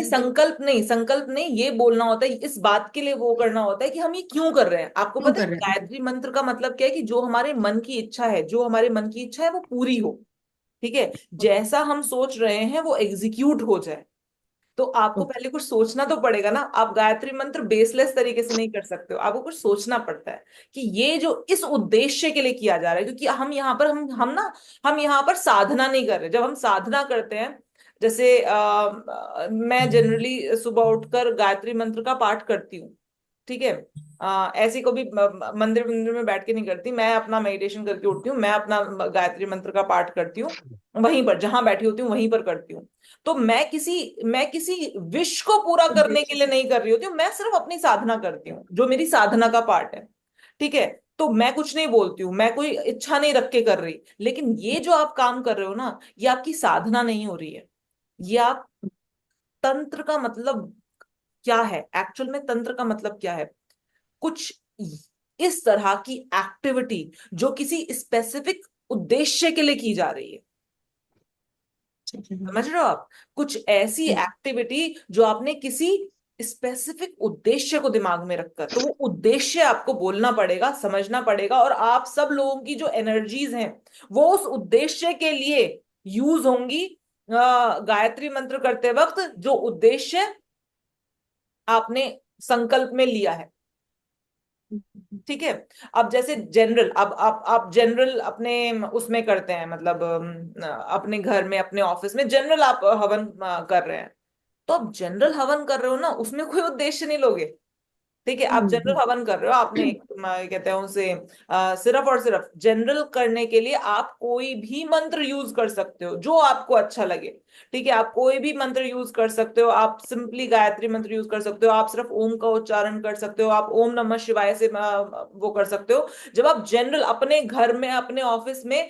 B: लिए?
D: संकल्प नहीं, ये बोलना होता है, इस बात के लिए वो करना होता है कि हम ये क्यों कर रहे हैं। आपको
B: क्यों
D: पता है
B: कर रहे हैं?
D: गायत्री मंत्र का मतलब क्या है? कि जो हमारे मन की इच्छा है, जो हमारे मन की इच्छा है वो पूरी हो, ठीक है। जैसा हम सोच रहे हैं वो एग्जीक्यूट हो जाए। तो आपको
B: ओके।
D: पहले कुछ सोचना तो पड़ेगा ना। आप गायत्री मंत्र बेसलेस तरीके से नहीं कर सकते हो, आपको कुछ सोचना पड़ता है कि ये जो इस उद्देश्य के लिए किया जा रहा है। क्योंकि हम यहाँ पर हम यहाँ पर साधना नहीं कर रहे। जब हम साधना करते हैं, जैसे मैं जनरली सुबह उठकर गायत्री मंत्र का पाठ करती हूँ, ठीक है। ऐसी कभी मंदिर मंदिर में बैठ के नहीं करती, मैं अपना मेडिटेशन करके उठती हूँ, मैं अपना गायत्री मंत्र का पाठ करती हूँ, वहीं पर जहां बैठी होती हूँ वहीं पर करती हूँ। तो मैं किसी विश को पूरा करने के
B: उद्देश्य
D: लिए
B: से।
D: नहीं कर रही होती हूँ, मैं सिर्फ अपनी साधना करती हूँ, जो मेरी साधना का पार्ट है। ठीक है, तो मैं कुछ नहीं बोलती हूँ, मैं कोई इच्छा नहीं रख के कर रही, लेकिन ये जो आप काम कर रहे हो ना, ये आपकी साधना नहीं हो रही है। ये आप तंत्र का मतलब क्या है, एक्चुअल में तंत्र का मतलब क्या है? कुछ इस तरह की एक्टिविटी जो किसी स्पेसिफिक उद्देश्य के लिए की जा रही है। समझ रहे हो आप? कुछ ऐसी एक्टिविटी जो आपने किसी स्पेसिफिक उद्देश्य को दिमाग में रखकर, तो वो उद्देश्य आपको बोलना पड़ेगा, समझना पड़ेगा, और आप सब लोगों की जो एनर्जीज हैं वो उस उद्देश्य के लिए यूज होंगी। गायत्री मंत्र करते वक्त जो उद्देश्य आपने संकल्प में लिया है, ठीक है। अब जैसे जनरल, अब आप जनरल अपने उसमें करते हैं, मतलब अपने घर में, अपने ऑफिस में जनरल आप हवन कर रहे हैं, तो आप जनरल हवन कर रहे हो ना, उसमें कोई उद्देश्य नहीं लोगे, ठीक है। आप जनरल हवन कर रहे हो, आपने कहते हैं उसे सिर्फ और सिर्फ जनरल करने के लिए आप कोई भी मंत्र यूज कर सकते हो जो आपको अच्छा लगे, ठीक है। आप कोई भी मंत्र यूज कर सकते हो, आप सिंपली गायत्री मंत्र यूज कर सकते हो, आप सिर्फ ओम का उच्चारण कर सकते हो, आप ओम नमः शिवाय से वो कर सकते हो। जब आप जनरल अपने घर में, अपने ऑफिस में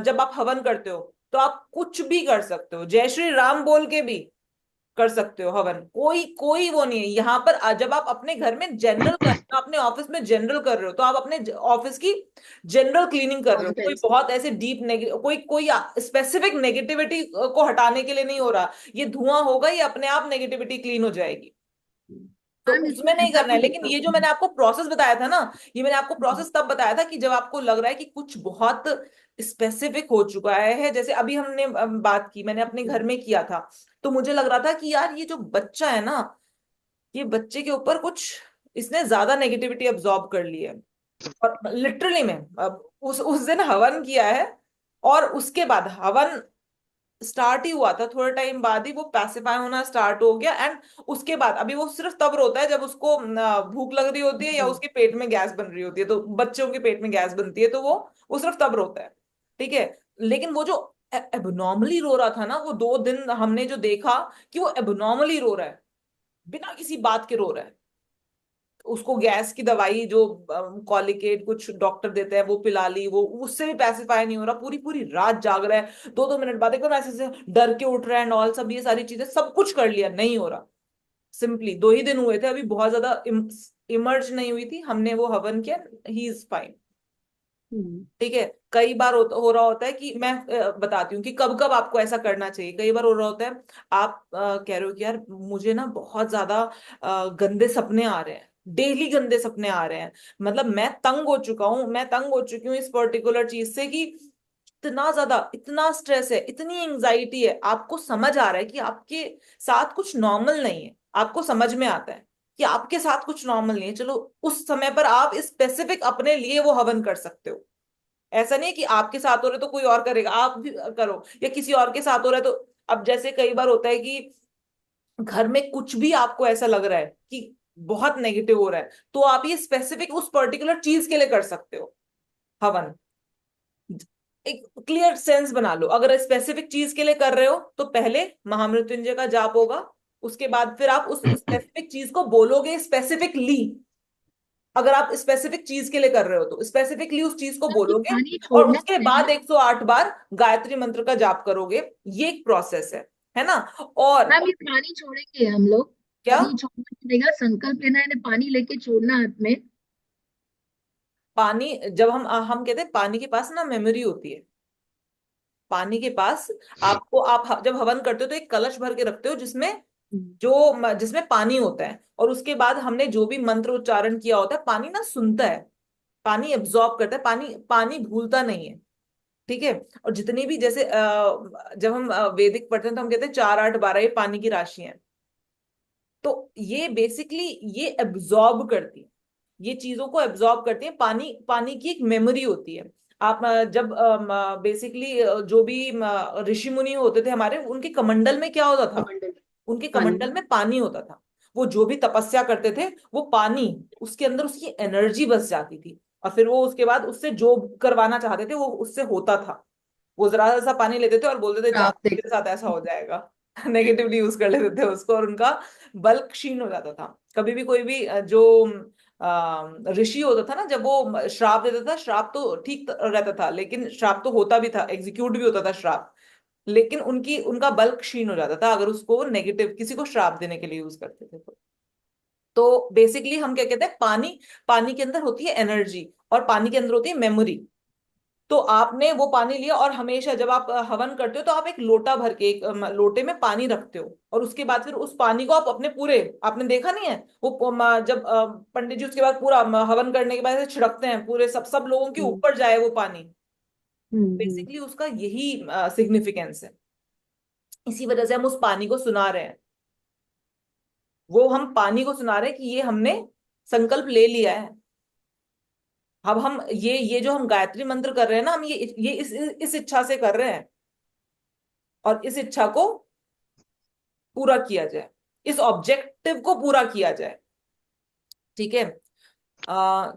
D: जब आप हवन करते हो, तो आप कुछ भी कर सकते हो, जय श्री राम बोल के भी कर सकते हो हवन, कोई कोई वो नहीं है यहाँ पर। जब आप अपने घर में जनरल कर रहे हो, अपने ऑफिस में जनरल कर रहे हो, तो आप अपने ऑफिस की जनरल क्लीनिंग कर रहे हो, कोई बहुत ऐसे डीप कोई कोई स्पेसिफिक नेगेटिविटी को हटाने के लिए नहीं हो रहा। ये धुआं होगा, ये अपने आप नेगेटिविटी क्लीन हो जाएगी, तो उसमें नहीं करना है। लेकिन ये जो मैंने आपको प्रोसेस बताया था ना, ये मैंने आपको प्रोसेस तब बताया था कि जब आपको लग रहा है कि कुछ बहुत स्पेसिफिक हो चुका है। जैसे अभी हमने बात की, मैंने अपने घर में किया था, तो मुझे लग रहा था कि यार ये जो बच्चा है ना, ये बच्चे के ऊपर कुछ, इसने ज्यादा नेगेटिविटी अब्सॉर्ब कर ली है। और लिटरली में अब उस दिन हवन किया है, और उसके बाद हवन स्टार्ट ही हुआ था, थोड़े टाइम बाद ही वो पैसिफाई होना स्टार्ट हो गया। एंड उसके बाद अभी वो सिर्फ तब रोता है जब उसको भूख लग रही होती है या उसके पेट में गैस बन रही होती है, तो बच्चों के पेट में गैस बनती है, तो वो सिर्फ तब रोता है, ठीक है। लेकिन वो जो एबनॉर्मली रो रहा था ना, वो 2 दिन हमने जो देखा कि वो एबनॉर्मली रो रहा है, बिना किसी बात के रो रहा है। उसको गैस की दवाई जो कॉलिकेट कुछ डॉक्टर देते हैं वो पिला ली, वो उससे भी पैसिफाई नहीं हो रहा, पूरी पूरी रात जाग रहा है, 2-2 मिनट बाद एकदम ऐसे से डर के उठ रहा है एंड ऑल, सब ये सारी चीजें सब कुछ कर लिया, नहीं हो रहा। सिंपली 2 ही दिन हुए थे, अभी बहुत ज्यादा इमर्ज नहीं हुई थी, हमने वो हवन किया, ही इज फाइन, ठीक है। कई बार हो रहा होता है कि मैं बताती हूँ कि कब कब आपको ऐसा करना चाहिए। कई बार हो रहा होता है, आप कह रहे हो कि यार मुझे ना बहुत ज्यादा गंदे सपने आ रहे हैं, डेली गंदे सपने आ रहे हैं, मतलब मैं तंग हो चुका हूँ, मैं तंग हो चुकी हूँ इस पर्टिकुलर चीज से, कि इतना ज्यादा, इतना स्ट्रेस है, इतनी एंजाइटी है, आपको समझ आ रहा है कि आपके साथ कुछ नॉर्मल नहीं है, आपको समझ में आता है कि आपके साथ कुछ नॉर्मल नहीं है, चलो उस समय पर आप स्पेसिफिक अपने लिए वो हवन कर सकते हो। ऐसा नहीं है कि आपके साथ हो रहा है तो कोई और करेगा, आप भी करो, या किसी और के साथ हो रहा है तो। अब जैसे कई बार होता है कि घर में कुछ भी आपको ऐसा लग रहा है कि बहुत नेगेटिव हो रहा है, तो आप ये स्पेसिफिक उस पर्टिकुलर चीज के लिए कर सकते हो हवन। एक क्लियर सेंस बना लो, अगर स्पेसिफिक चीज के लिए कर रहे हो तो पहले महामृत्युंजय का जाप होगा, उसके बाद फिर आप उस स्पेसिफिक चीज को बोलोगे स्पेसिफिकली। अगर आप स्पेसिफिक चीज के लिए कर रहे हो तो स्पेसिफिकली उस चीज को बोलोगे,
B: पानी
D: और
B: छोड़ना
D: उसके
B: पड़ेगा।
D: बाद 108 बार गायत्री मंत्र का जाप करोगे। ये एक प्रोसेस है ना। और
B: मैम ये पानी छोड़ेंगे हम लोग,
D: क्या,
B: पानी छोड़ना पड़ेगा, संकल्प लेना है, पानी लेके छोड़ना हाथ में।
D: पानी जब हम कहते हैं पानी के पास ना मेमोरी होती है, पानी के पास आपको, आप जब हवन करते हो तो एक कलश भर के रखते हो जिसमें पानी होता है, और उसके बाद हमने जो भी मंत्र उच्चारण किया होता है, पानी ना सुनता है, पानी एब्जॉर्ब करता है, पानी पानी भूलता नहीं है, ठीक है। और जितनी भी जैसे जब हम वैदिक पढ़ते हैं तो हम कहते हैं 4 8 12 ये पानी की राशि है, तो ये बेसिकली ये एब्जॉर्ब करती है, ये चीजों को एब्जॉर्ब करती है। पानी पानी की एक मेमोरी होती है। आप जब बेसिकली जो भी ऋषि मुनि होते थे हमारे, उनके कमंडल में क्या होता था,
B: कमंडल
D: उनके
B: पानी।
D: कमंडल में पानी होता था। वो जो भी तपस्या करते थे, वो पानी उसके अंदर उसकी एनर्जी बस जाती थी, और फिर वो उसके बाद उससे जो करवाना चाहते थे वो उससे होता था। वो जरा सा पानी लेते थे और बोलते थे जा
B: आप देख
D: तेरे साथ ऐसा हो जाएगा। नेगेटिवली यूज कर लेते थे उसको, और उनका बल क्षीण हो जाता था। कभी भी कोई भी जो ऋषि होता था ना, जब वो श्राप देता था, श्राप तो ठीक रहता था, लेकिन श्राप तो होता भी था, एग्जीक्यूट भी होता था श्राप, लेकिन उनका बल क्षीण हो जाता था अगर उसको नेगेटिव किसी को श्राप देने के लिए यूज करते थे तो बेसिकली हम क्या कहते हैं, पानी पानी के अंदर होती है एनर्जी, और पानी के अंदर होती है मेमोरी। तो आपने वो पानी लिया, और हमेशा जब आप हवन करते हो तो आप एक लोटा भर के, एक लोटे में पानी रखते हो, और उसके बाद फिर उस पानी को आप अपने पूरे, आपने देखा नहीं है वो जब पंडित जी उसके बाद पूरा हवन करने के बाद ऐसे छिड़कते हैं पूरे, सब सब लोगों के
B: हम्म
D: ऊपर जाए वो पानी।
B: हम्म
D: बेसिकली उसका यही सिग्निफिकेंस है, इसी वजह से हम उस पानी को सुना रहे हैं। वो हम पानी को सुना रहे हैं कि ये हमने संकल्प ले लिया है। अब हम ये जो हम गायत्री मंत्र कर रहे हैं ना, हम ये इस इच्छा से कर रहे हैं, और इस इच्छा को पूरा किया जाए, इस ऑब्जेक्टिव को पूरा किया जाए। ठीक है।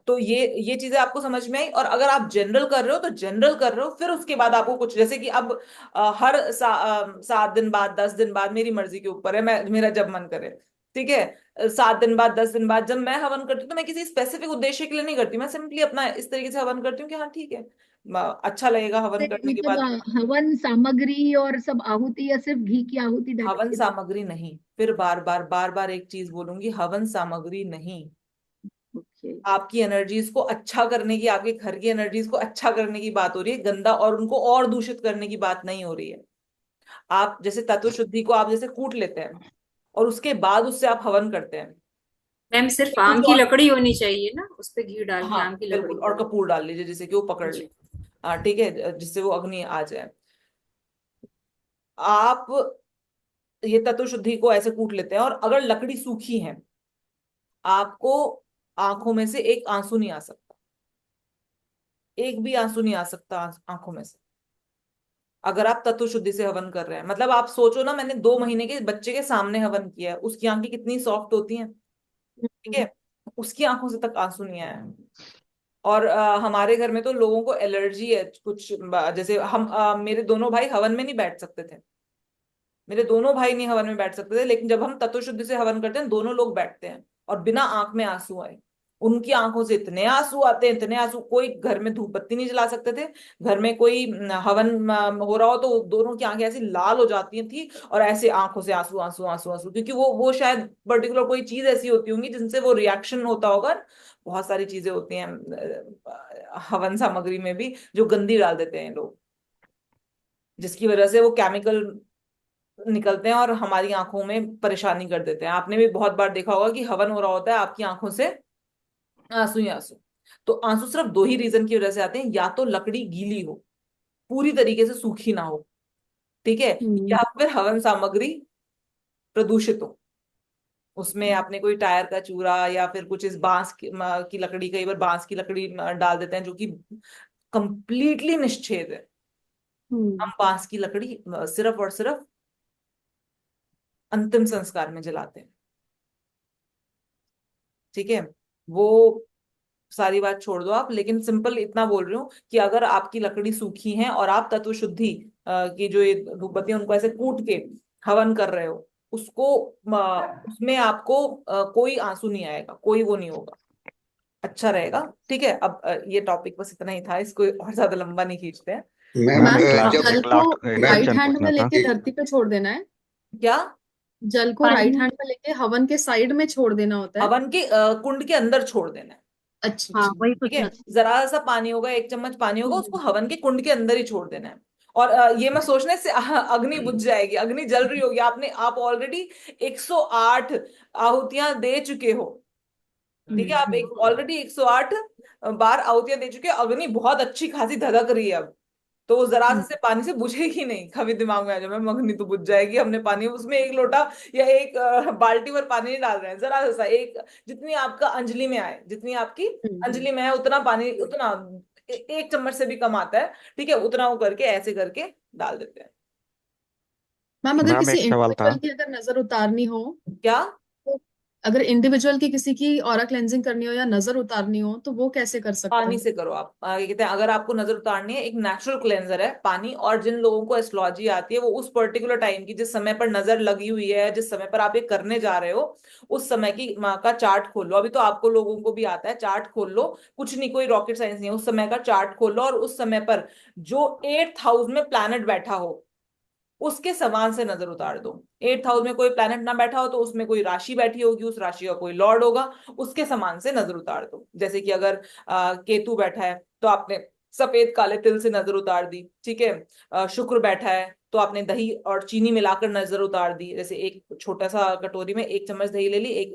D: तो ये चीजें आपको समझ में आई। और अगर आप जनरल कर रहे हो तो जनरल कर रहे हो, फिर उसके बाद आपको कुछ, जैसे कि अब हर 7 दिन बाद, 10 दिन बाद, मेरी मर्जी के ऊपर है, मैं मेरा जब मन करे, ठीक है, 7 दिन बाद, 10 दिन बाद जब मैं हवन करती हूँ तो मैं किसी स्पेसिफिक उद्देश्य के लिए नहीं करती, मैं सिंपली अपना इस तरीके से हवन करती हूँ कि हाँ ठीक है, अच्छा लगेगा हवन करने के
F: मतलब
D: बाद।
F: हवन सामग्री और सब आहुति या सिर्फ घी की आहुति, दैट
D: हवन
F: इज
D: सामग्री नहीं, फिर बार बार एक चीज बोलूंगी, हवन सामग्री नहीं।
F: ओके।
D: आपकी एनर्जीज को अच्छा करने की, आपके घर की एनर्जीज को अच्छा करने की बात हो रही है, गंदा और उनको और दूषित करने की बात नहीं हो रही है। आप जैसे तत्व शुद्धि को आप जैसे कूट लेते हैं और उसके बाद उससे आप हवन करते हैं,
E: मैम सिर्फ
D: कुछ
E: आम की
D: और।
E: लकड़ी होनी चाहिए ना, उस पे घी डाल के
D: हाँ
E: आम की
D: बिल्कुल,
E: लकड़ी
D: और
E: को।
D: कपूर डाल लीजिए जिससे कि वो पकड़ ले।
E: जी।
D: हाँ ठीक है, जिससे वो अग्नि आ जाए। आप ये तत्व शुद्धि को ऐसे कूट लेते हैं, और अगर लकड़ी सूखी है, आपको आंखों में से एक आंसू नहीं आ सकता, एक भी आंसू नहीं आ सकता आंखों में से, अगर आप तत्व शुद्धि से हवन कर रहे हैं। मतलब आप सोचो ना, मैंने 2 महीने के बच्चे के सामने हवन किया है, उसकी आंखें कितनी सॉफ्ट होती हैं, ठीक है, उसकी आंखों से तक आंसू नहीं आया है। और हमारे घर में तो लोगों को एलर्जी है कुछ, जैसे हम मेरे दोनों भाई हवन में नहीं बैठ सकते थे, मेरे दोनों भाई नहीं हवन में बैठ सकते थे, लेकिन जब हम तत्व शुद्धि से हवन करते हैं दोनों लोग बैठते हैं, और बिना आंख में आंसू आए, उनकी आंखों से इतने आंसू आते हैं, इतने आंसू, कोई घर में धूप बत्ती नहीं जला सकते थे, घर में कोई हवन हो रहा हो तो दोनों की आंखें ऐसी लाल हो जाती थी, और ऐसे आंखों से आंसू आंसू आंसू आंसू, क्योंकि वो शायद पर्टिकुलर कोई चीज ऐसी होती होंगी जिनसे वो रिएक्शन होता होगा। बहुत सारी चीजें होती हैं हवन सामग्री में भी जो गंदी डाल देते हैं लोग, जिसकी वजह से वो केमिकल निकलते हैं और हमारी आंखों में परेशानी कर देते हैं। आपने भी बहुत बार देखा होगा कि हवन हो रहा होता है, आपकी आंखों से आंसू ही आंसू। तो आंसू सिर्फ 2 ही रीजन की वजह से आते हैं, या तो लकड़ी गीली हो, पूरी तरीके से सूखी ना हो, ठीक है,
B: हम्म
D: या फिर हवन सामग्री प्रदूषित हो, उसमें आपने कोई टायर का चूरा या फिर कुछ इस बांस की लकड़ी, कई बार बांस की लकड़ी डाल देते हैं जो कि कंप्लीटली निश्चेद है।
B: हम्म
D: हम बांस की लकड़ी सिर्फ और सिर्फ अंतिम संस्कार में जलाते हैं, ठीक है। वो सारी बात छोड़ दो आप, लेकिन सिंपल इतना बोल रही हूँ कि अगर आपकी लकड़ी सूखी है और आप तत्व शुद्धि की जो ये धूपबत्ती उनको ऐसे कूट के हवन कर रहे हो, उसको उसमें आपको कोई आंसू नहीं आएगा, कोई वो नहीं होगा, अच्छा रहेगा। ठीक है, अब ये टॉपिक बस इतना ही था, इसको और ज्यादा लंबा नहीं खींचते हैं।
A: मैम
B: मैम,
A: जब
B: जल
G: एक
B: को
G: लास्ट एक
A: मैं
B: राइट
G: क्वेश्चन
B: हैंड में
G: पूछना था।
B: लेके धरती पे छोड़ देना है।
D: क्या?
B: जल को
F: हाँ
B: राइट
F: जी।
B: हैंड में लेके हवन के साइड में छोड़ देना होता है।
D: हवन के कुंड के अंदर छोड़ देना है,
B: अच्छा
F: हाँ
B: अच्छा।
F: वही
D: ठीक है।
F: पूछना था।
D: जरा सा पानी होगा, 1 चम्मच पानी होगा, उसको
B: हम्म
D: हवन के कुंड के अंदर ही छोड़ देना है। और ये मैं सोचने से अग्नि बुझ जाएगी, अग्नि जल रही होगी, आप ऑलरेडी 108 आहुतियां दे चुके हो, ठीक है, आप एक ऑलरेडी 108 बार आहुतियां दे चुके हो, अग्नि बहुत अच्छी खासी धधक रही है अब, तो वो जरा से पानी से बुझेगी नहीं। कभी दिमाग में आ जाए मैं अग्नि तो बुझ जाएगी, हमने पानी उसमें 1 लोटा या एक बाल्टी भर पानी नहीं डाल रहे हैं, जरा सा एक, जितनी आपका अंजलि में आए, जितनी आपकी अंजलि में है उतना पानी, उतना 1 चम्मच से भी कम आता है, ठीक है, उतना वो करके ऐसे करके डाल देते हैं।
B: मैम, अगर
G: मैम
B: किसी
G: एक सवाल था।
B: इंडिविजुअल की अगर नजर उतारनी हो
D: क्या?
B: तो अगर इंडिविजुअल की किसी की ऑरा क्लेंजिंग करनी हो या नजर उतारनी हो तो वो कैसे कर सकते
D: पानी
B: हैं?
D: से करो आप। आगे कहते हैं अगर आपको नजर उतारनी है, एक नेचुरल क्लेंजर है पानी। और जिन लोगों को एस्ट्रोलॉजी आती है वो उस पर्टिकुलर टाइम की, जिस समय पर नजर लगी हुई है, जिस समय पर आप ये करने जा रहे हो, उस समय की माँ का चार्ट खोल लो। अभी तो आपको लोगों को भी आता है, चार्ट खोल लो, कुछ नहीं, कोई रॉकेट साइंस नहीं है। उस समय का चार्ट खोल लो और उस समय पर जो 8th हाउस में प्लैनेट बैठा हो उसके समान से नजर उतार दो। 8th हाउस में कोई प्लैनेट ना बैठा हो तो उसमें कोई राशि बैठी होगी, उस राशि का कोई लॉर्ड होगा, उसके समान से नजर उतार दो। जैसे कि अगर केतु बैठा है तो आपने सफेद काले तिल से नजर उतार दी, ठीक है। शुक्र बैठा है तो आपने दही और चीनी मिलाकर नजर उतार दी। जैसे एक छोटा सा कटोरी में 1 चम्मच दही ले ली, एक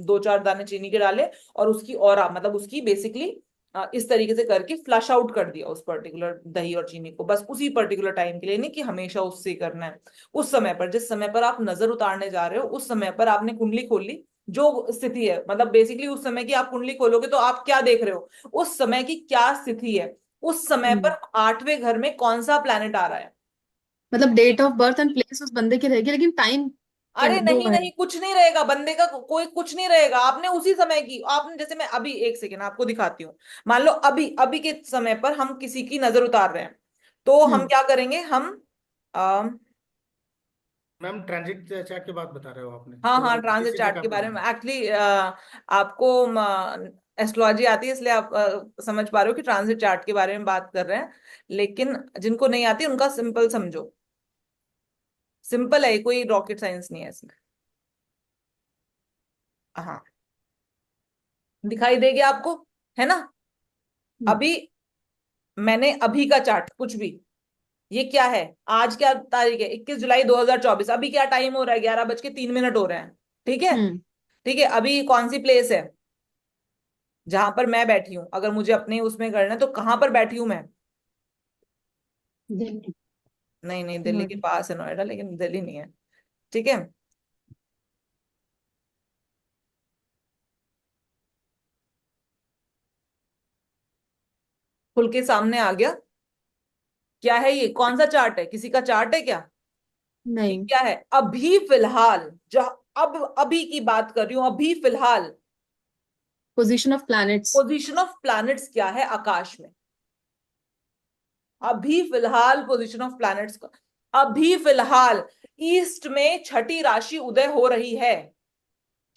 D: 2-4 दाने चीनी के डाले, और उसकी और मतलब उसकी बेसिकली इस तरीके से करके फ्लश आउट कर दिया उस पर्टिकुलर दही और चीनी को, बस उसी पर्टिकुलर टाइम के लिए, नहीं कि हमेशा उससे ही करना है। उस समय पर, जिस समय पर आप नजर उतारने जा रहे हो, उस समय पर आपने कुंडली खोल ली, जो स्थिति है, मतलब बेसिकली उस समय की आप कुंडली खोलोगे तो आप क्या देख रहे हो, उस समय की क्या स्थिति है, उस समय पर 8वें घर में कौन सा प्लैनेट आ रहा है।
B: मतलब date of birth and place उस बंदे की रहेगी, लेकिन टाइम
D: अरे
B: वो
D: नहीं
B: है।
D: नहीं, कुछ नहीं रहेगा, बंदे का कोई कुछ नहीं रहेगा। आपने उसी समय की, आपने जैसे, मैं अभी एक सेकेंड आपको दिखाती हूँ। मान लो अभी अभी के समय पर हम किसी की नजर उतार रहे हैं, तो हम
B: हम्म।
D: क्या करेंगे, हम
G: मैम ट्रांजिट चार्ट की बात बता रहे हो आपने,
D: हाँ हाँ,
G: तो किस
D: ट्रांजिट
G: चीज
D: चार्ट
G: का
D: के बारे में
G: प्लान?
D: एक्चुअली आपको एस्ट्रोलॉजी आती है इसलिए आप समझ पा रहे हो कि ट्रांजिट चार्ट के बारे में बात कर रहे हैं। लेकिन जिनको नहीं आती उनका सिंपल समझो, सिंपल है, कोई रॉकेट साइंस नहीं है इसमें। हाँ, दिखाई देगी आपको, है ना।
B: हम्म।
D: अभी मैंने अभी का चार्ट, कुछ भी, ये क्या है, आज क्या तारीख है, 21 जुलाई 2024, अभी क्या टाइम हो रहा है, 11:03 हो रहे हैं, ठीक है।
B: हम्म।
D: ठीक है, अभी कौन सी प्लेस है जहां पर मैं बैठी हूं, अगर मुझे अपने उसमें करना है तो कहां पर बैठी हूं मैं।
F: दिल्ली।
D: नहीं नहीं, दिल्ली के
B: नोएडा।
D: पास है नोएडा, लेकिन दिल्ली नहीं है, ठीक है। खुल के सामने आ गया। क्या है ये, कौन सा चार्ट है, किसी का चार्ट है क्या। ये
B: नहीं।
D: क्या है, अभी फिलहाल, जो अब अभी की बात कर रही हूं, अभी फिलहाल
B: position of planets.
D: Position of planets क्या है आकाश में। अभी फिलहाल पोजीशन ऑफ प्लैनेट्स का, अभी फिलहाल ईस्ट में छठी राशि उदय हो रही है।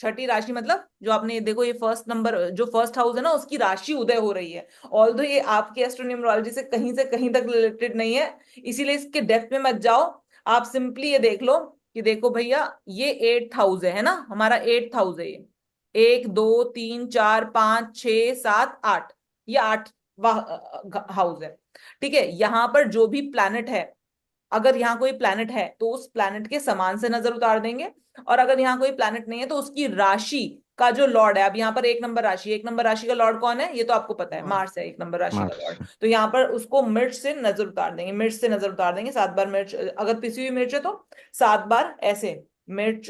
D: छठी राशि मतलब जो आपने देखो, ये फर्स्ट नंबर, जो फर्स्ट हाउस है ना, उसकी राशि उदय हो रही है। ऑल्दो ये आपकी एस्ट्रोन्यूमरोलॉजी से कहीं तक रिलेटेड नहीं है, इसीलिए इसके डेप्थ में मत जाओ। आप सिंपली ये देख लो कि देखो भैया, ये 8th हाउस है ना, हमारा 8th हाउस है ये, 1 2 3 4 5 6 7 8, ये 8वां हाउस है, ठीक है। यहाँ पर जो भी प्लैनेट है, अगर यहाँ कोई प्लैनेट है तो उस प्लैनेट के समान से नजर उतार देंगे, और अगर यहाँ कोई प्लैनेट नहीं है तो उसकी राशि का जो लॉर्ड है। अब यहाँ पर 1 नंबर राशि, 1 नंबर राशि का लॉर्ड कौन है, ये तो आपको पता है,
G: मार्स।
D: मार्स है 1 नंबर राशि का
H: मार्स।
D: लॉर्ड। तो यहाँ पर उसको मिर्च से नजर उतार देंगे, मिर्च से नजर उतार देंगे 7 बार मिर्च, अगर पिसी हुई मिर्च है तो 7 बार ऐसे मिर्च,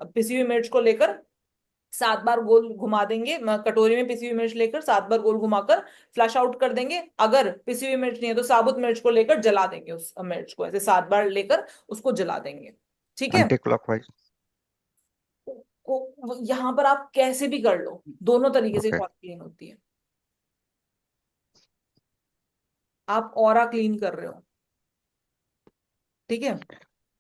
D: पिसी हुई मिर्च को लेकर 7 बार गोल घुमा देंगे, कटोरी में पिसी हुई मिर्च लेकर 7 बार गोल घुमाकर फ्लश आउट कर देंगे। अगर पिसी हुई मिर्च नहीं है तो साबुत मिर्च को लेकर जला देंगे, उस मिर्च को ऐसे 7 बार लेकर उसको जला देंगे, ठीक है।
H: Anti clockwise.
D: यहाँ पर आप कैसे भी कर लो, दोनों तरीके से
H: ओके।
D: बहुत क्लीन होती है। आप ऑरा क्लीन कर रहे हो, ठीक है।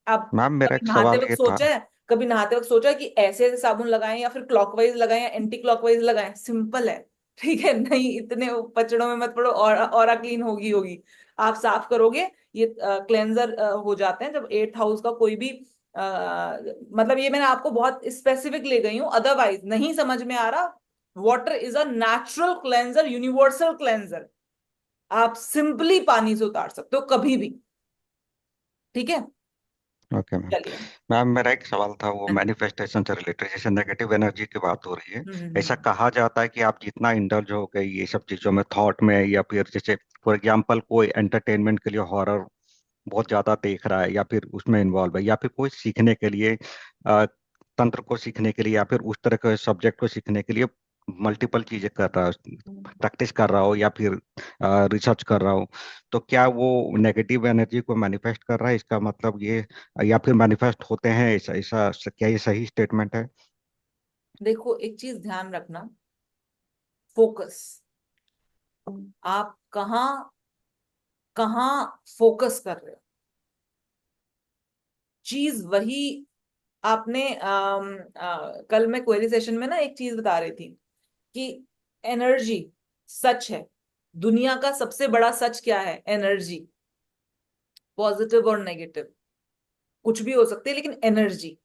D: आप
H: मैम मेरा
D: कभी
H: एक
D: नहाते
H: सवाल
D: वक्त
H: ये था।
D: सोचा है, कभी नहाते वक्त सोचा है कि ऐसे ऐसे साबुन लगाएं या फिर क्लॉकवाइज लगाएं या एंटी क्लॉकवाइज लगाएं, सिंपल है, ठीक है। नहीं, इतने पचड़ों में मत पड़ो, और ऑरा क्लीन होगी होगी। आप साफ करोगे, ये क्लेंजर हो जाते हैं जब 8th हाउस का कोई भी मतलब, ये मैंने आपको बहुत स्पेसिफिक ले गई हूँ, अदरवाइज नहीं समझ में आ रहा। Water is a natural cleanser, universal cleanser, आप सिंपली पानी से उतार सकते हो कभी भी, ठीक है।
H: Okay ma'am.
D: चलिए।
H: मैम मेरा एक सवाल था, वो
D: हाँ जी।
H: मैनिफेस्टेशन से रिलेटेड, जैसे नेगेटिव एनर्जी की बात हो रही है। ऐसा
D: हम्म।
H: कहा जाता है कि आप जितना इंडल्ज हो गए ये सब चीजों में, थॉट में, या फिर जैसे फॉर एग्जांपल कोई एंटरटेनमेंट के लिए हॉरर बहुत ज्यादा देख रहा है, या फिर उसमें इन्वॉल्व है, या फिर कोई सीखने के लिए अ, तंत्र को सीखने के लिए, या फिर उस तरह के सब्जेक्ट को सीखने के लिए मल्टीपल चीजें कर रहा है, प्रैक्टिस कर रहा हो, या फिर रिसर्च कर रहा हो, तो क्या वो नेगेटिव एनर्जी को मैनिफेस्ट कर रहा है, इसका मतलब ये, या फिर मैनिफेस्ट होते हैं, ऐसा ऐसा क्या ये सही स्टेटमेंट है?
D: देखो एक चीज ध्यान रखना, फोकस। आप कहाँ कहाँ फोकस कर रहे हो, चीज वही। आपने कल मैं क्वेरी सेशन में ना एक चीज बता रही थी कि एनर्जी सच है। दुनिया का सबसे बड़ा सच क्या है? एनर्जी। पॉजिटिव और नेगेटिव कुछ भी हो सकते हैं, लेकिन एनर्जी।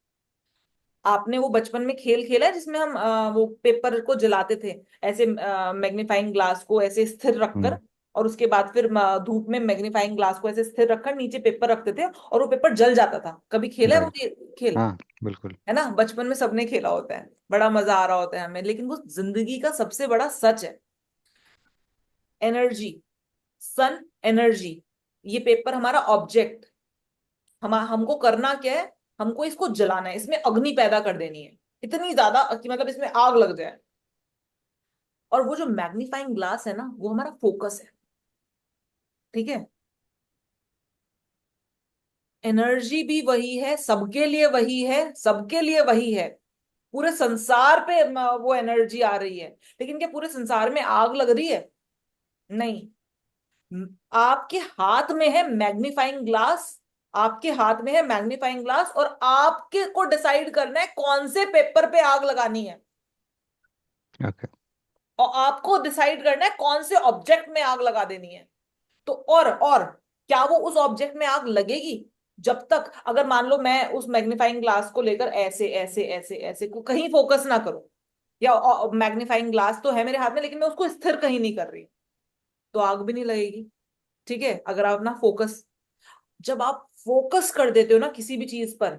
D: आपने वो बचपन में खेल खेला है जिसमें हम वो पेपर को जलाते थे, ऐसे मैग्नीफाइंग ग्लास को ऐसे स्थिर रखकर, और उसके बाद फिर धूप में मैग्नीफाइंग ग्लास को ऐसे स्थिर रखकर नीचे पेपर रखते थे और वो पेपर जल जाता था। कभी खेला है वो
H: राइट।
D: खेल?
H: हाँ, बिल्कुल।
D: है ना, बचपन में सबने खेला होता है, बड़ा मजा आ रहा होता है हमें, लेकिन वो जिंदगी का सबसे बड़ा सच है। एनर्जी, सन, एनर्जी। ये पेपर हमारा ऑब्जेक्ट, हमको करना क्या है? हमको इसको जलाना है, इसमें अग्नि पैदा कर देनी है इतनी ज्यादा कि मतलब इसमें आग लग जाए। और वो जो मैग्नीफाइंग ग्लास है ना, वो हमारा फोकस है। ठीक है, एनर्जी भी वही है, सबके लिए वही है, सबके लिए वही है। पूरे संसार पे वो एनर्जी आ रही है, लेकिन क्या पूरे संसार में आग लग रही है? नहीं। आपके हाथ में है मैग्नीफाइंग ग्लास, आपके हाथ में है मैग्नीफाइंग ग्लास, और आपके को डिसाइड करना है कौन से पेपर पे आग लगानी है,
H: ओके।
D: और आपको डिसाइड करना है कौन से ऑब्जेक्ट में आग लगा देनी है। तो और क्या वो उस ऑब्जेक्ट में आग लगेगी? जब तक, अगर मान लो मैं उस मैग्नीफाइंग ग्लास को लेकर ऐसे ऐसे ऐसे ऐसे को कहीं फोकस ना करूं, या मैग्नीफाइंग ग्लास तो है मेरे हाथ में लेकिन मैं उसको स्थिर कहीं नहीं कर रही, तो आग भी नहीं लगेगी। ठीक है, अगर आप ना फोकस, जब आप फोकस कर देते हो ना किसी भी चीज पर,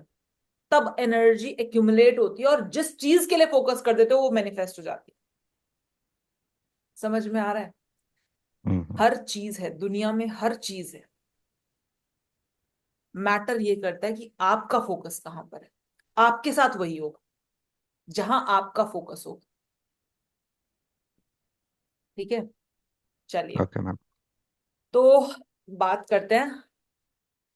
D: तब एनर्जी एक्यूमुलेट होती है, और जिस चीज के लिए फोकस कर देते हो वो मैनिफेस्ट हो जाती है। समझ में आ रहा है?
H: हम्म।
D: हर चीज है दुनिया में, हर चीज है। मैटर ये करता है कि आपका फोकस कहां पर है। आपके साथ वही होगा जहां आपका फोकस होगा। ठीक है, चलिए।
H: Okay ma'am.
D: तो बात करते हैं,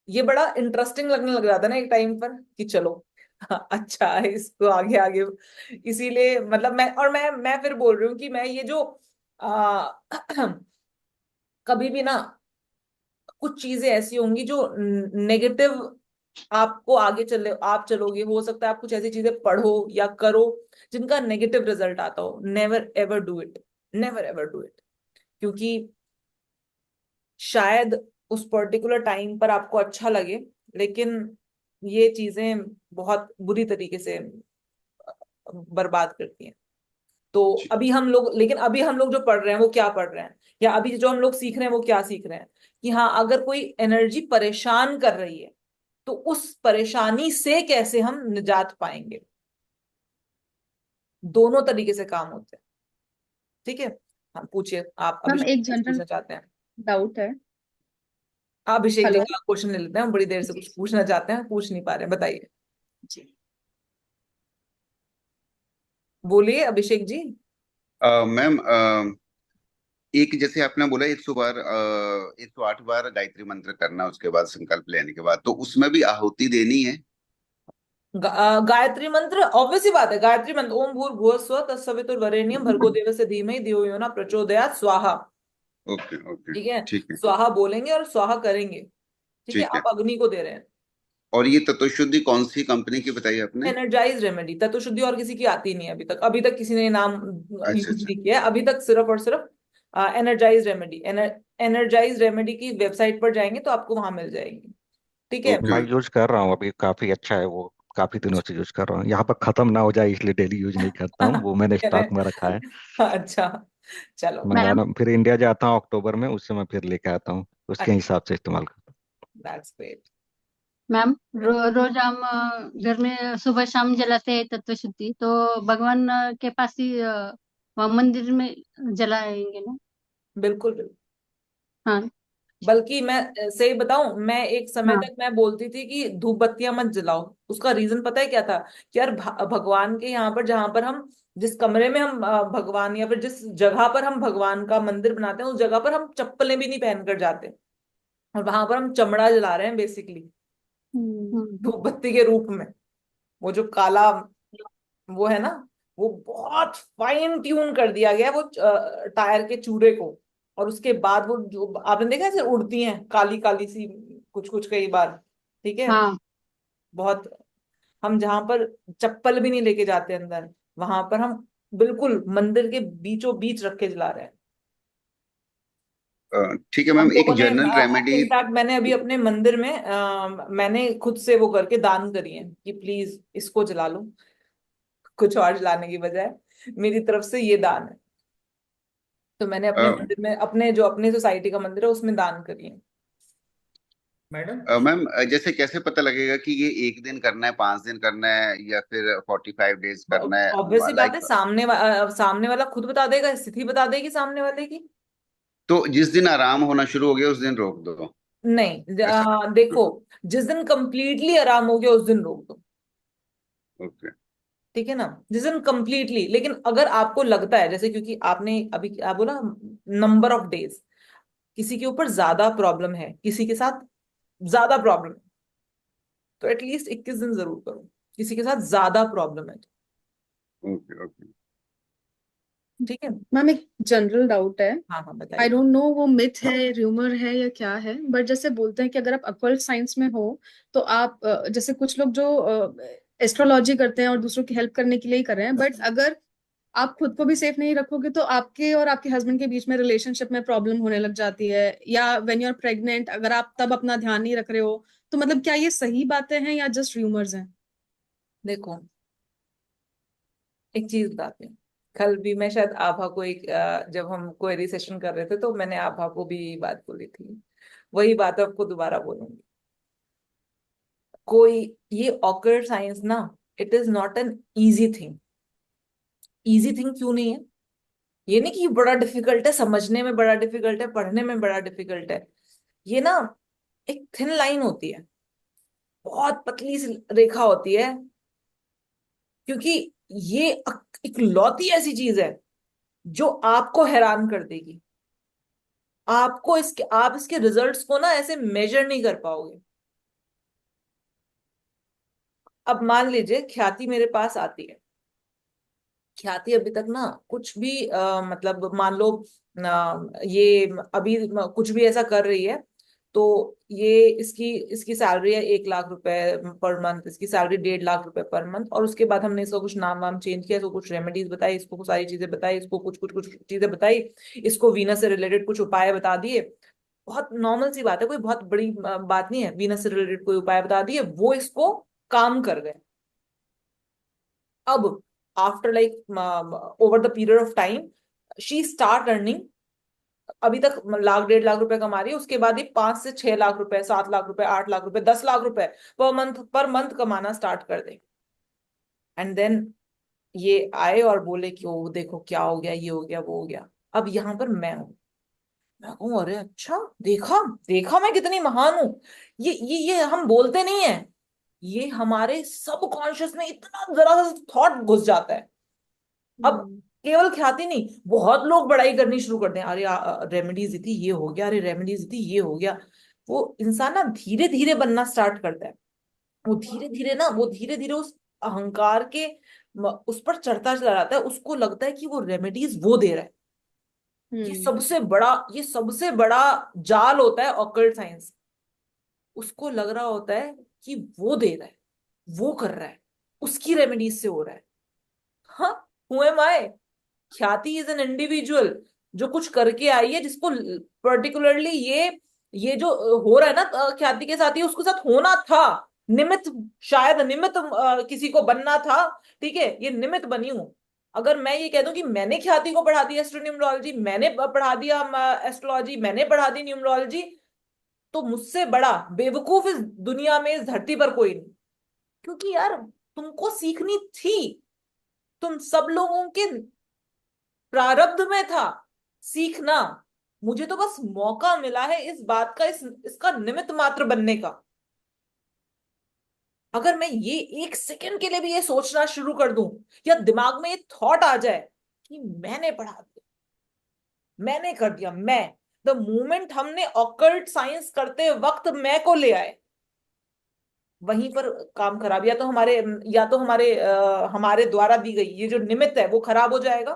D: ये बड़ा इंटरेस्टिंग लगने लग जाता है ना एक टाइम पर कि चलो अच्छा है इसको आगे आगे। इसीलिए मतलब मैं फिर बोल रही हूँ कि मैं ये जो आ, कभी भी ना, कुछ चीजें ऐसी होंगी जो नेगेटिव आपको आगे चले, आप चलोगे, हो सकता है आप कुछ ऐसी चीजें पढ़ो या करो जिनका नेगेटिव रिजल्ट आता हो। Never ever do it, never ever do it. क्योंकि शायद उस पर्टिकुलर टाइम पर आपको अच्छा लगे, लेकिन ये चीजें बहुत बुरी तरीके से बर्बाद करती हैं। तो अभी हम लोग, लेकिन अभी हम लोग जो पढ़ रहे हैं वो क्या पढ़ रहे हैं, या अभी जो हम लोग सीख रहे हैं वो क्या सीख रहे हैं? कि हाँ, अगर कोई एनर्जी परेशान कर रही है तो उस परेशानी से कैसे हम निजात पाएंगे। दोनों तरीके से काम होते हैं। ठीक है, हाँ पूछिए, आप
F: मैम
D: अभिषेक
F: एक
D: कुछ
F: जनरल
D: पूछना चाहते हैं?
F: डाउट है।
D: अभिषेक जी
F: हेलो।
D: का क्वेश्चन ले लेते हैं हम, बड़ी देर से
F: जी।
D: कुछ पूछना चाहते हैं, पूछ नहीं पा रहे हैं, बताइए।
F: जी।
D: बोलिए अभिषेक जी।
A: मैम, एक जैसे आपने बोला 100 बार 108 बार गायत्री मंत्र करना, उसके बाद संकल्प लेने के बाद, तो उसमें भी आहुति देनी है?
D: गायत्री मंत्र ऑब्वियस ही बात है, गायत्री मंत्र ओम भूर्भुवः स्वः तत्सवितुर्वरेण्यं भर्गो देवस्य धीमहि धियो यो न प्रचोदयात् स्वाहा।
A: Okay okay.
D: ठीक है,
A: ठीक है।
D: स्वाहा बोलेंगे और स्वाहा करेंगे। ठीक है,
A: ठीक है।
D: आप अग्नि को दे रहे हैं।
A: और ये तत्वशुद्धि कौन सी कंपनी की बताई आपने?
D: एनर्जाइज रेमेडी, तत्व शुद्धि और किसी की आती नहीं है अभी तक, अभी तक किसी ने नाम
A: अच्छा
D: यूज
A: अच्छा।
D: नहीं किया है अभी तक, सिर्फ और सिर्फ एनर्जाइज रेमेडी। एनर्जाइज रेमेडी की वेबसाइट पर जाएंगे तो आपको वहां मिल जाएगी। ठीक है।
A: ओके।
H: मैं यूज कर रहा हूँ अभी, काफी अच्छा है वो। काफी दिनों से यूज कर रहा हूँ, यहाँ पर खत्म ना हो जाए इसलिए डेली यूज नहीं करता हूँ, वो मैंने
D: मैंने,
H: स्टॉक में रखा है।
D: अच्छा, चलो।
F: मैम।
H: मंगाना, फिर इंडिया जाता हूँ अक्टूबर में, उससे मैं फिर लेके आता हूँ, उसके
D: अच्छा,
H: हिसाब से इस्तेमाल करता
D: दैट्स ग्रेट।
F: मैम रोज हम घर में सुबह शाम जलाते हैं तत्व शुद्धि, तो भगवान के पास ही वहाँ मंदिर में जलाएंगे ना?
D: बिल्कुल बिल्कुल।
F: हाँ।
D: बल्कि मैं सही बताऊं, मैं एक समय
F: हाँ।
D: तक मैं बोलती थी कि धूप बत्तियां मत जलाओ। उसका रीजन पता है क्या था? कि यार भगवान के यहाँ पर, जहां पर हम, जिस कमरे में हम भगवान, या फिर जिस जगह पर हम भगवान का मंदिर बनाते हैं, उस जगह पर हम चप्पलें भी नहीं पहन कर जाते, और वहां पर हम चमड़ा जला रहे हैं बेसिकली,
F: हम्म।
D: धूप बत्ती के रूप में। वो जो काला वो है ना, वो बहुत फाइन ट्यून कर दिया गया है वो टायर के चूड़े को। और उसके बाद वो जो आपने देखा है ऐसे उड़ती हैं काली काली सी कुछ कुछ कई बार, ठीक है।
F: हाँ
D: बहुत, हम जहां पर चप्पल भी नहीं लेके जाते अंदर, वहां पर हम बिल्कुल मंदिर के बीचों बीच रख के जला रहे हैं।
A: ठीक है
D: हम
A: मैम, एक
D: लोगों ने
A: जनरल रेमेडी।
D: इनफैक्ट मैंने अभी अपने मंदिर में मैंने खुद से वो करके दान करी है कि प्लीज इसको जला लो, कुछ और जलाने की बजाय मेरी तरफ से ये दान है। तो मैंने अपने मंदिर में, अपने जो अपने सोसाइटी का मंदिर है उसमें दान करी है।
G: मैडम
A: मैम जैसे कैसे पता लगेगा कि ये एक दिन करना है, 5 दिन करना है, या फिर 45 डेज करना है?
D: ऑब्वियसली बात है,
A: लाइक,
D: सामने वाला खुद बता देगा, स्थिति बता देगी सामने वाले की।
A: तो जिस दिन आराम होना शुरू हो गया उस दिन रोक दो,
D: नहीं,
A: ऐसा?
D: देखो, जिस दिन कंप्लीटली आराम हो गया उस दिन रोक दो,
A: ओके।
D: ठीक है ना। जिस दिन कंप्लीटली, लेकिन अगर आपको लगता है जैसे, क्योंकि आपने अभी आप बोला नंबर ऑफ डेज, किसी के ऊपर ज्यादा प्रॉब्लम है, किसी के साथ ज्यादा प्रॉब्लम है, तो एटलीस्ट 21 दिन जरूर करो। किसी के साथ ज्यादा प्रॉब्लम है
A: ओके। ओके।
D: ठीक है।
B: मैम एक जनरल डाउट है,
D: हाँ हाँ
B: आई
D: बताइए।
B: डोंट नो वो मिथ है, र्यूमर है या क्या है, बट जैसे बोलते हैं कि अगर आप अकल्ट साइंस में हो तो आप जैसे कुछ लोग जो एस्ट्रोलॉजी करते हैं और दूसरों की हेल्प करने के लिए ही कर रहे हैं, बट अगर आप खुद को भी सेफ नहीं रखोगे तो आपके और आपके हस्बैंड के बीच में रिलेशनशिप में प्रॉब्लम होने लग जाती है, या व्हेन यू आर प्रेग्नेंट अगर आप तब अपना ध्यान नहीं रख रहे हो, तो मतलब क्या ये सही बातें हैं या जस्ट र्यूमर्स हैं?
D: देखो, एक चीज बताती हूँ। कल भी मैं शायद आभा को एक जब हम क्वेरी सेशन कर रहे थे तो मैंने आभा को भी यही बात बोली थी, वही बात आपको दोबारा बोलूंगी। कोई, ये ऑकर्ड साइंस ना, it is not an easy thing. Easy thing क्यों नहीं है? ये नहीं कि बड़ा डिफिकल्ट है, समझने में बड़ा डिफिकल्ट है, पढ़ने में बड़ा डिफिकल्ट है। ये ना एक थिन लाइन होती है, बहुत पतली सी रेखा होती है, क्योंकि ये इकलौती ऐसी चीज है जो आपको हैरान कर देगी। आपको इसके, आप इसके रिजल्ट्स को ना ऐसे मेजर नहीं कर पाओगे। अब मान लीजिए ख्याति मेरे पास आती है, ख्याति अभी तक ना कुछ भी मतलब मान लो ये अभी कुछ भी ऐसा कर रही है, तो ये इसकी इसकी सैलरी है 1 लाख रुपए पर मंथ, इसकी सैलरी 1.5 लाख रुपए पर मंथ, और उसके बाद हमने इसको कुछ नाम वाम चेंज किया, इसको कुछ रेमेडीज बताई, इसको कुछ सारी चीजें बताई, इसको कुछ कुछ कुछ चीजें बताई, इसको वीनस से रिलेटेड कुछ उपाय बता दिए। बहुत नॉर्मल सी बात है, कोई बहुत बड़ी बात नहीं है, वीनस से रिलेटेड कोई उपाय बता दिए, वो इसको काम कर गए। अब after like over the period of time she start earning, अभी तक 1 लाख 1.5 लाख रुपए कमा रही है, उसके बाद ही 5 से 6 लाख रुपए, 7 लाख रुपए, 8 लाख रुपए, 10 लाख रुपए पर मंथ कमाना स्टार्ट कर दे। एंड देन ये आए और बोले कि ओ देखो क्या हो गया, ये हो गया, वो हो गया। अब यहाँ पर मैं हूं, मैं कहूँ अरे अच्छा, देखा देखा मैं कितनी महान हूं। ये हम बोलते नहीं है, ये हमारे सबकॉन्शियस में इतना जरा सा थॉट घुस जाता है। अब केवल ख्याति नहीं, बहुत लोग बड़ाई करनी शुरू करते हैं, अरे रेमेडीज थी ये हो गया, अरे रेमेडीज थी ये हो गया। वो इंसान ना धीरे धीरे बनना स्टार्ट करता है, वो धीरे धीरे उस अहंकार के उस पर चढ़ता चला जाता है, उसको लगता है कि वो रेमेडीज वो दे रहा है। ये सबसे बड़ा जाल होता है ऑकल्ट साइंस। उसको लग रहा होता है कि वो दे रहा है, वो कर रहा है, उसकी रेमेडीज से हो रहा है। हाँ, हु एम आई? ख्याति इज एन इंडिविजुअल जो कुछ करके आई है, जिसको पर्टिकुलरली ये जो हो रहा है ना ख्याति के साथ, ये उसके साथ होना था। निमित्त, शायद निमित्त किसी को बनना था, ठीक है, ये निमित्त बनी हूं। अगर मैं ये कह दूं कि मैंने ख्याति को पढ़ा दिया एस्ट्रोन्यूमरोलॉजी, मैंने पढ़ा दिया एस्ट्रोलॉजी, मैंने पढ़ा दी न्यूमरोलॉजी, तो मुझसे बड़ा बेवकूफ इस दुनिया में, इस धरती पर कोई नहीं। क्योंकि यार तुमको सीखनी थी, तुम सब लोगों के प्रारब्ध में था सीखना। मुझे तो बस मौका मिला है इस बात का, इसका निमित्त मात्र बनने का। अगर मैं ये 1 सेकंड के लिए भी ये सोचना शुरू कर दूं, या दिमाग में ये थॉट आ जाए कि मैंने पढ़ा दिया, मैंने कर दिया, मैं, द मोमेंट हमने ऑकल्ट साइंस करते वक्त मैं को ले आए, वहीं पर काम खराब, हमारे द्वारा दी गई ये जो निमित्त है वो खराब हो जाएगा,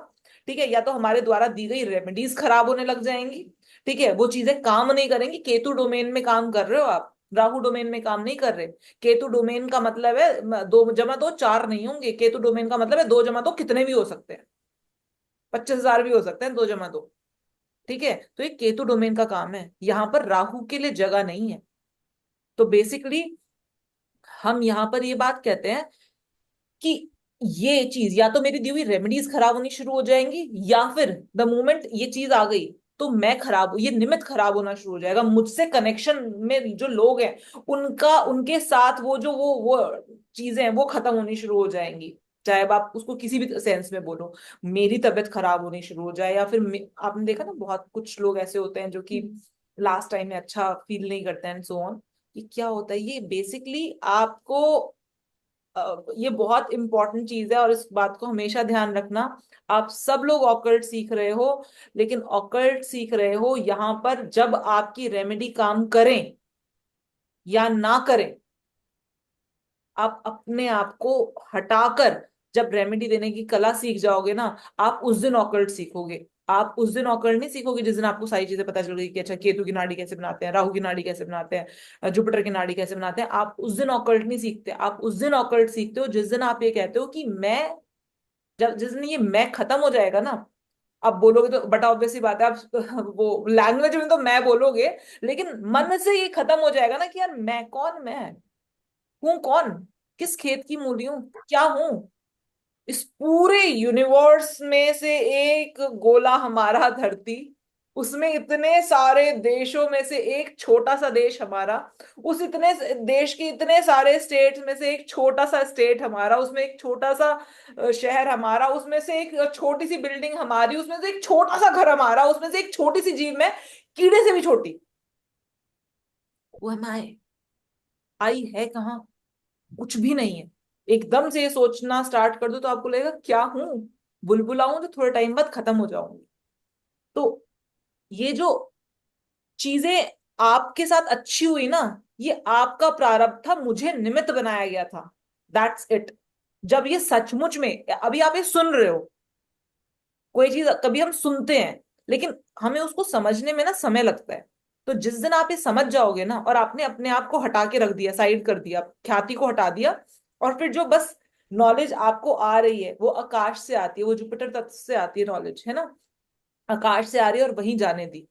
D: ठीक है, या तो हमारे द्वारा दी गई रेमेडीज खराब होने लग जाएंगी, ठीक है, वो चीजें काम नहीं करेंगी। केतु डोमेन में काम कर रहे हो आप, राहु डोमेन में काम नहीं कर रहे। केतु डोमेन का मतलब है 2 × 2 = 4 नहीं होंगे, केतु डोमेन का मतलब है 2 × 2 कितने भी हो सकते हैं, 25,000 भी हो सकते हैं 2 × 2, ठीक है। तो ये केतु डोमेन का काम है, यहाँ पर राहु के लिए जगह नहीं है। तो बेसिकली हम यहाँ पर ये बात कहते हैं कि ये चीज या तो मेरी दी हुई रेमेडीज खराब होनी शुरू हो जाएंगी, या फिर द मोमेंट ये चीज आ गई तो मैं खराब, ये निमित्त खराब होना शुरू हो जाएगा। मुझसे कनेक्शन में जो लोग हैं उनका, उनके साथ वो जो वो चीजें हैं वो खत्म होनी शुरू हो जाएंगी। चाहे अब आप उसको किसी भी सेंस में बोलो, मेरी तबीयत खराब होनी शुरू हो जाए, या फिर आपने देखा ना बहुत कुछ लोग ऐसे होते हैं जो कि लास्ट टाइम में अच्छा फील नहीं करते हैं, सो ऑन। ये क्या होता है, ये बेसिकली आपको ये बहुत इंपॉर्टेंट चीज है और इस बात को हमेशा ध्यान रखना। आप सब लोग ऑकल्ट सीख रहे हो, लेकिन ऑकल्ट सीख रहे हो यहां पर जब आपकी रेमेडी काम करें या ना करें, आप अपने आप को हटाकर जब रेमेडी देने की कला सीख जाओगे ना, आप उस दिन ऑकल्ट सीखोगे। आप उस दिन ऑकल्ट नहीं सीखोगे जिस दिन आपको सारी चीजें पता चल गई कि अच्छा केतु की नाड़ी कैसे बनाते हैं, राहु की नाड़ी कैसे बनाते हैं, जुपिटर की नाड़ी कैसे बनाते हैं। आप उस दिन ऑकल्ट नहीं सीखते, आप उस दिन ऑकल्ट सीखते हो जिस दिन आप ये कहते हो कि मैं, जब जिस दिन ये मैं खत्म हो जाएगा ना, अब बोलोगे तो बटा ऑब्वियस सी बात है, आप वो लैंग्वेज में तो मैं बोलोगे, लेकिन मन से ये खत्म हो जाएगा ना कि यार मैं कौन, मैं हूं कौन, किस खेत की मूली हूं, क्या हूं। इस पूरे यूनिवर्स में से एक गोला हमारा धरती, उसमें इतने सारे देशों में से एक छोटा सा देश हमारा, उस इतने देश के इतने सारे स्टेट्स में से एक छोटा सा स्टेट हमारा, उसमें एक छोटा सा शहर हमारा, उसमें से एक छोटी सी बिल्डिंग हमारी, उसमें से एक छोटा सा घर हमारा, उसमें से एक छोटी सी जीव में, कीड़े से भी छोटी, वो है मैं। आई है कहाँ, कुछ भी नहीं है। एकदम से ये सोचना स्टार्ट कर दो तो आपको लगेगा क्या हूं, बुलबुला हूं जो थोड़े टाइम बाद खत्म हो जाऊंगी। तो ये जो चीजें आपके साथ अच्छी हुई ना, ये आपका प्रारब्ध था, मुझे निमित्त बनाया गया था, दैट्स इट। जब ये सचमुच में, अभी आप ये सुन रहे हो, कोई चीज कभी हम सुनते हैं लेकिन हमें उसको समझने में ना समय लगता है। तो जिस दिन आप ये समझ जाओगे ना, और आपने अपने आप को हटा के रख दिया, साइड कर दिया, ख्याति को हटा दिया, और फिर जो बस नॉलेज आपको आ रही है वो आकाश से आती है, वो जुपिटर तत्व से आती है नॉलेज, है ना, आकाश से आ रही है और वहीं जाने दी।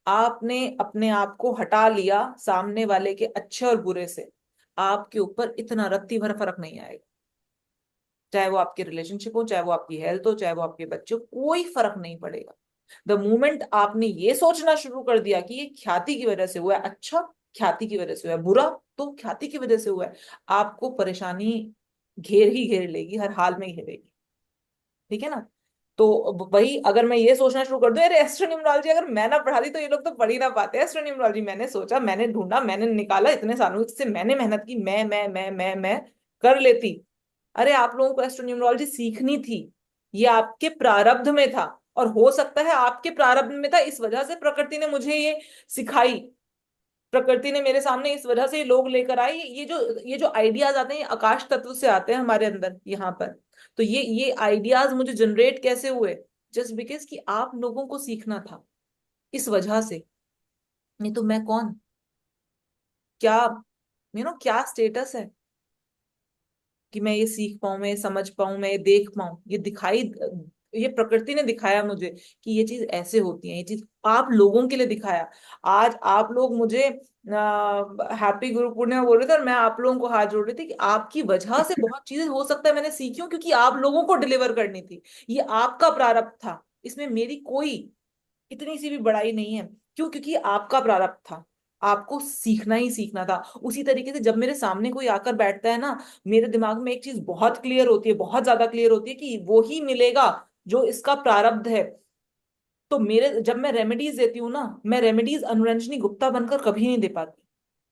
D: आपने अपने आप को हटा लिया सामने वाले के अच्छे और बुरे से, आपके ऊपर इतना रत्ती भर फर्क नहीं आएगा। चाहे वो आपके रिलेशनशिप हो, चाहे वो आपकी हेल्थ हो, चाहे वो आपके बच्चे हो, कोई फर्क नहीं पड़ेगा। द मोमेंट आपने ये सोचना शुरू कर दिया कि ये ख्याति की वजह से हुआ है, अच्छा ख्याति की वजह से हुआ है, बुरा तो ख्याति की वजह से हुआ है, आपको परेशानी घेर ही घेर लेगी, हर हाल में घेरेगी, ठीक है ना। तो वही अगर मैं ये सोचना शुरू कर दूं, अरे एस्ट्रोन्यूमरोलॉजी अगर मैं ना पढ़ाती तो ये लोग तो पढ़ ही ना पाते एस्ट्रोन्यूमरोलॉजी, मैंने सोचा, मैंने ढूंढा, मैंने निकाला, इतने सालों से मैंने मेहनत की, मैं कर लेती। अरे आप लोगों को एस्ट्रोन्यूमरोलॉजी सीखनी थी, ये आपके प्रारब्ध में था, और हो सकता है आपके प्रारब्ध में था इस वजह से प्रकृति ने मुझे ये सिखाई, प्रकृति ने मेरे सामने इस वजह से ये लोग लेकर आई। ये जो आइडियाज आते हैं ये आकाश तत्व से आते हैं हमारे अंदर यहाँ पर। तो ये आइडियाज मुझे जनरेट कैसे हुए, जस्ट बिकॉज कि आप लोगों को सीखना था, इस वजह से। नहीं तो मैं कौन, क्या क्या स्टेटस है कि मैं ये सीख पाऊं, मैं ये समझ पाऊं, मैं ये देख पाऊं, ये प्रकृति ने दिखाया मुझे कि ये चीज ऐसे होती है, ये चीज आप लोगों के लिए दिखाया। आज आप लोग मुझे हैप्पी गुरु पूर्णिमा बोल रहे थे और मैं आप लोगों को हाथ जोड़ रही थी कि आपकी वजह से बहुत चीजें हो सकता है मैंने सीखी हूं, क्योंकि आप लोगों को डिलीवर करनी थी, ये आपका प्रारब्ध था, इसमें मेरी कोई इतनी सी भी बड़ाई नहीं है। क्यों? क्योंकि ये आपका प्रारब्ध था, आपको सीखना ही सीखना था। उसी तरीके से जब मेरे सामने कोई आकर बैठता है ना, मेरे दिमाग में एक चीज बहुत क्लियर होती है, बहुत ज्यादा क्लियर होती है कि वो ही मिलेगा जो इसका प्रारब्ध है। तो मेरे जब मैं रेमेडीज देती हूँ ना, मैं रेमेडीज अनुरंजनी गुप्ता बनकर कभी नहीं दे पाती।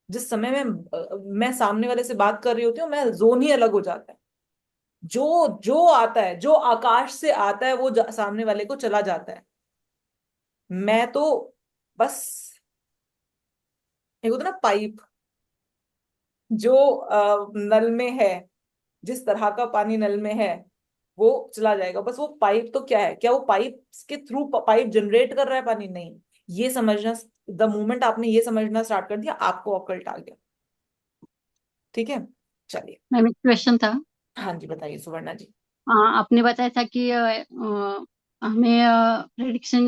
D: जिस समय मैं सामने वाले से बात कर रही होती हूँ, मैं जोन ही अलग हो जाता है। जो जो आता है, जो आकाश से आता है वो सामने वाले को चला जाता है। मैं तो बस एक होता ना पाइप, जो नल में है, जिस तरह का पानी नल में है वो चला जाएगा। बस वो पाइप तो क्या है, क्या वो पाइप के थ्रू पाइप जनरेट कर रहा है पानी? नहीं। ये समझना, द मोमेंट आपने ये समझना स्टार्ट कर दिया, आपको ऑकल्ट आ गया। ठीक है, चलिए।
F: मैम एक क्वेश्चन था।
D: हाँ जी, बताइए सुवर्णा जी।
F: आपने बताया था कि हमें प्रेडिक्शन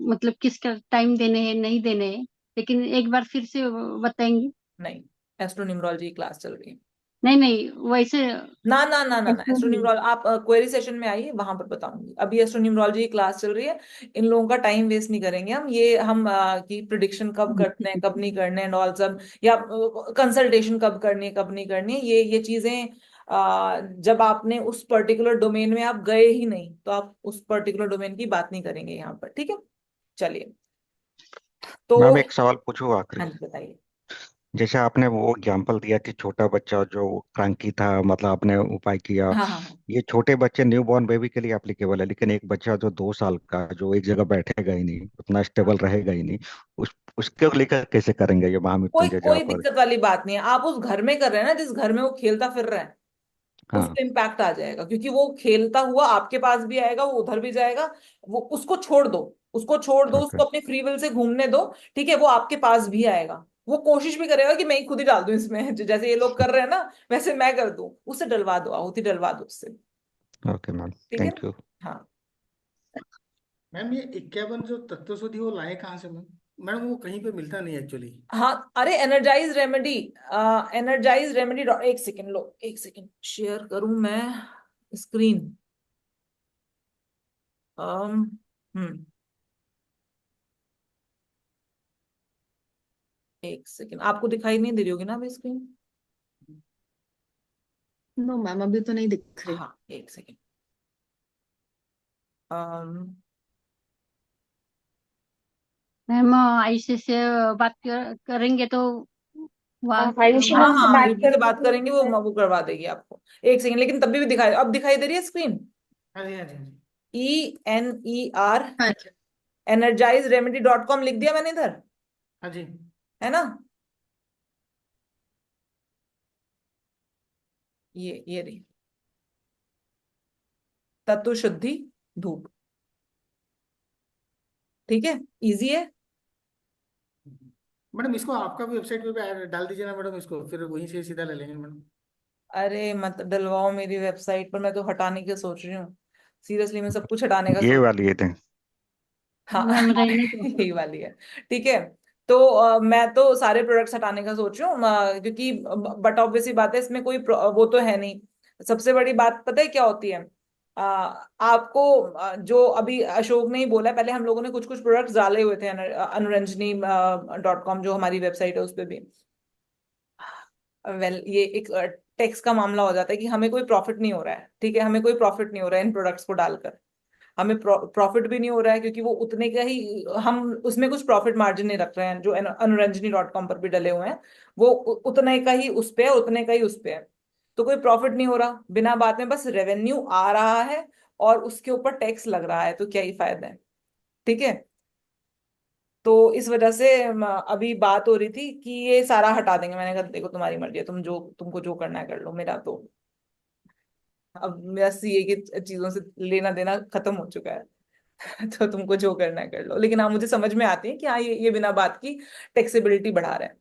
F: मतलब किस टाइम देने हैं नहीं देने हैं, लेकिन एक बार फिर से बताएंगे?
D: नहीं, एस्ट्रोन्यूमरोलॉजी की क्लास चल रही है।
F: नहीं नहीं, वैसे
D: ना ना ना ना ना,
F: ऐसे नहीं।
D: एस्ट्रोन्यूमरोलॉजी आप क्वेरी सेशन में आइए, वहां पर बताऊंगी। अभी एस्ट्रोन्यूमरोलॉजी की क्लास चल रही है, इन लोगों का टाइम वेस्ट नहीं करेंगे हम। ये हम की प्रिडिक्शन कब करते हैं, कब नहीं करने एंड ऑल सब, या कंसल्टेशन कब करनी है, कब नहीं करनी है, ये चीजें जब आपने उस पर्टिकुलर डोमेन में आप गए ही नहीं, तो आप उस पर्टिकुलर डोमेन की बात नहीं करेंगे यहाँ पर। ठीक है, चलिए। तो
H: मैम एक सवाल पूछूं आखिरी।
D: हाँ जी, बताइए।
H: जैसे आपने वो एग्जांपल दिया कि छोटा बच्चा जो क्रांकी था, मतलब आपने उपाय किया,
D: हाँ हाँ हाँ।
H: ये छोटे बच्चे न्यू बॉर्न बेबी के लिए एप्लीकेबल है, लेकिन एक बच्चा जो 2 साल का, जो एक जगह बैठेगा ही नहीं, उतना स्टेबल रहेगा ही नहीं, उसके लेकर कैसे करेंगे ये
D: कोई
H: महामृत्युंजय जहाँ
D: कोई
H: पर?
D: दिक्कत वाली बात नहीं है। आप उस घर में कर रहे हैं ना, जिस घर में वो खेलता फिर रहा है, उस
H: हाँ।
D: पे इम्पैक्ट आ जाएगा, क्योंकि वो खेलता हुआ आपके पास भी आएगा, वो उधर भी जाएगा। वो उसको छोड़ दो, उसको छोड़ दो,
H: ओके।
D: उसको अपने फ्री विल से घूमने दो। ठीक है, वो आपके पास भी आएगा, वो कोशिश भी करेगा कि मैं ही खुद ही डाल दूं इसमें, जैसे ये लोग कर रहे हैं ना, वैसे मैं कर दूं। उससे डलवा दो, आहुति डलवा दो उससे।
H: ओके मैम,
D: ठीक है
H: थैंक यू।
D: ना? हाँ।
G: मैम ये 51 जो तत्व शुद्धि वो लाए कहाँ से मैम? मैडम वो कहीं पे मिलता नहीं एक्चुअली।
D: हाँ, अरे एनर्जाइज रेमेडी, एनर्जाइज रेमेडी। एक सेकेंड लो, एक सेकेंड शेयर करूं मैं स्क्रीन। हम्म, एक सेकेंड, आपको दिखाई नहीं दे रही होगी ना अभी स्क्रीन?
B: नो मैम, अभी तो नहीं दिख रही।
D: हाँ, एक सेकेंड। um,
F: मैम आयुषी से बात करेंगे तो
I: आयुषी
D: हाँ
I: मैम से
D: हाँ,
I: बात
D: आयुषी से
I: करेंगे
D: बात
I: तो
D: करेंगे, वो करवा देगी आपको। एक सेकेंड, लेकिन तभी भी दिखाई, अब दिखाई दे रही है स्क्रीन?
G: हाँ जी हाँ जी हाँ जी।
D: ENER
B: हाँ जी।
D: energizeremedy.com लिख दिया मैंने इधर,
G: हाँ जी।
D: है ना? ये रही, तत्व शुद्धि धूप। ठीक है, इजी है।
G: मैडम इसको आपका भी वेबसाइट पे भी डाल दीजिए ना मैडम, इसको फिर वहीं से सीधा ले लेंगे मैडम।
D: अरे मत डलवाओ मेरी वेबसाइट पर, मैं तो हटाने की सोच रही हूँ। सीरियसली, मैं सब कुछ हटाने का
H: ये
D: सोच।
H: वाली है थे।
D: हाँ
F: मैम रहने दो।
D: यही वाली है। ठीक है, तो मैं तो सारे प्रोडक्ट्स हटाने का सोच रही हूँ, क्योंकि बट ऑब्वियसली बात है, इसमें कोई वो तो है नहीं। सबसे बड़ी बात पता है क्या होती है? आपको जो अभी अशोक ने ही बोला है, पहले हम लोगों ने कुछ कुछ प्रोडक्ट्स डाले हुए थे अनुरंजनी.com, जो हमारी वेबसाइट है उस पे भी। ये एक टैक्स का मामला हो जाता है कि हमें कोई प्रॉफिट नहीं हो रहा है। ठीक है, हमें कोई प्रॉफिट नहीं हो रहा है इन प्रोडक्ट्स को डालकर। हमें प्रॉफिट भी नहीं हो रहा है, क्योंकि वो उतने का ही, हम उसमें कुछ प्रॉफिट मार्जिन नहीं रख रहे हैं, जो अनुरंजनी.com पर भी डले हुए हैं। वो उतने का ही उस पे है, उतने का ही उस पे है। तो कोई प्रॉफिट नहीं हो रहा, बिना बात में बस रेवेन्यू आ रहा है, और उसके ऊपर टैक्स लग रहा है, तो क्या ही फायदा है? ठीक है, तो इस वजह से अभी बात हो रही थी कि ये सारा हटा देंगे। मैंने कहा देखो तुम्हारी मर्जी है, तुमको जो करना है कर लो, मेरा तो अब मेरा सीए की चीजों से लेना देना खत्म हो चुका है। तो तुमको जो करना है कर लो, लेकिन हाँ मुझे समझ में आती है कि हाँ ये बिना बात की टैक्सेबिलिटी बढ़ा रहा है।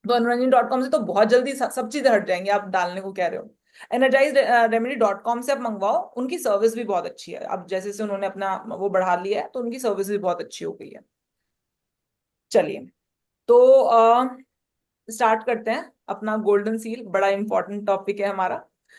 D: तो अनुरंजन.com से तो बहुत जल्दी सब चीजें हट जाएंगी, आप डालने को कह रहे हो। energizedremedy.com से आप मंगवाओ, उनकी सर्विस भी बहुत अच्छी है। अब जैसे से उन्होंने अपना वो बढ़ा लिया है, तो उनकी सर्विस भी बहुत अच्छी हो गई है। चलिए, तो स्टार्ट करते हैं अपना गोल्डन सील, बड़ा इंपॉर्टेंट टॉपिक है हमारा।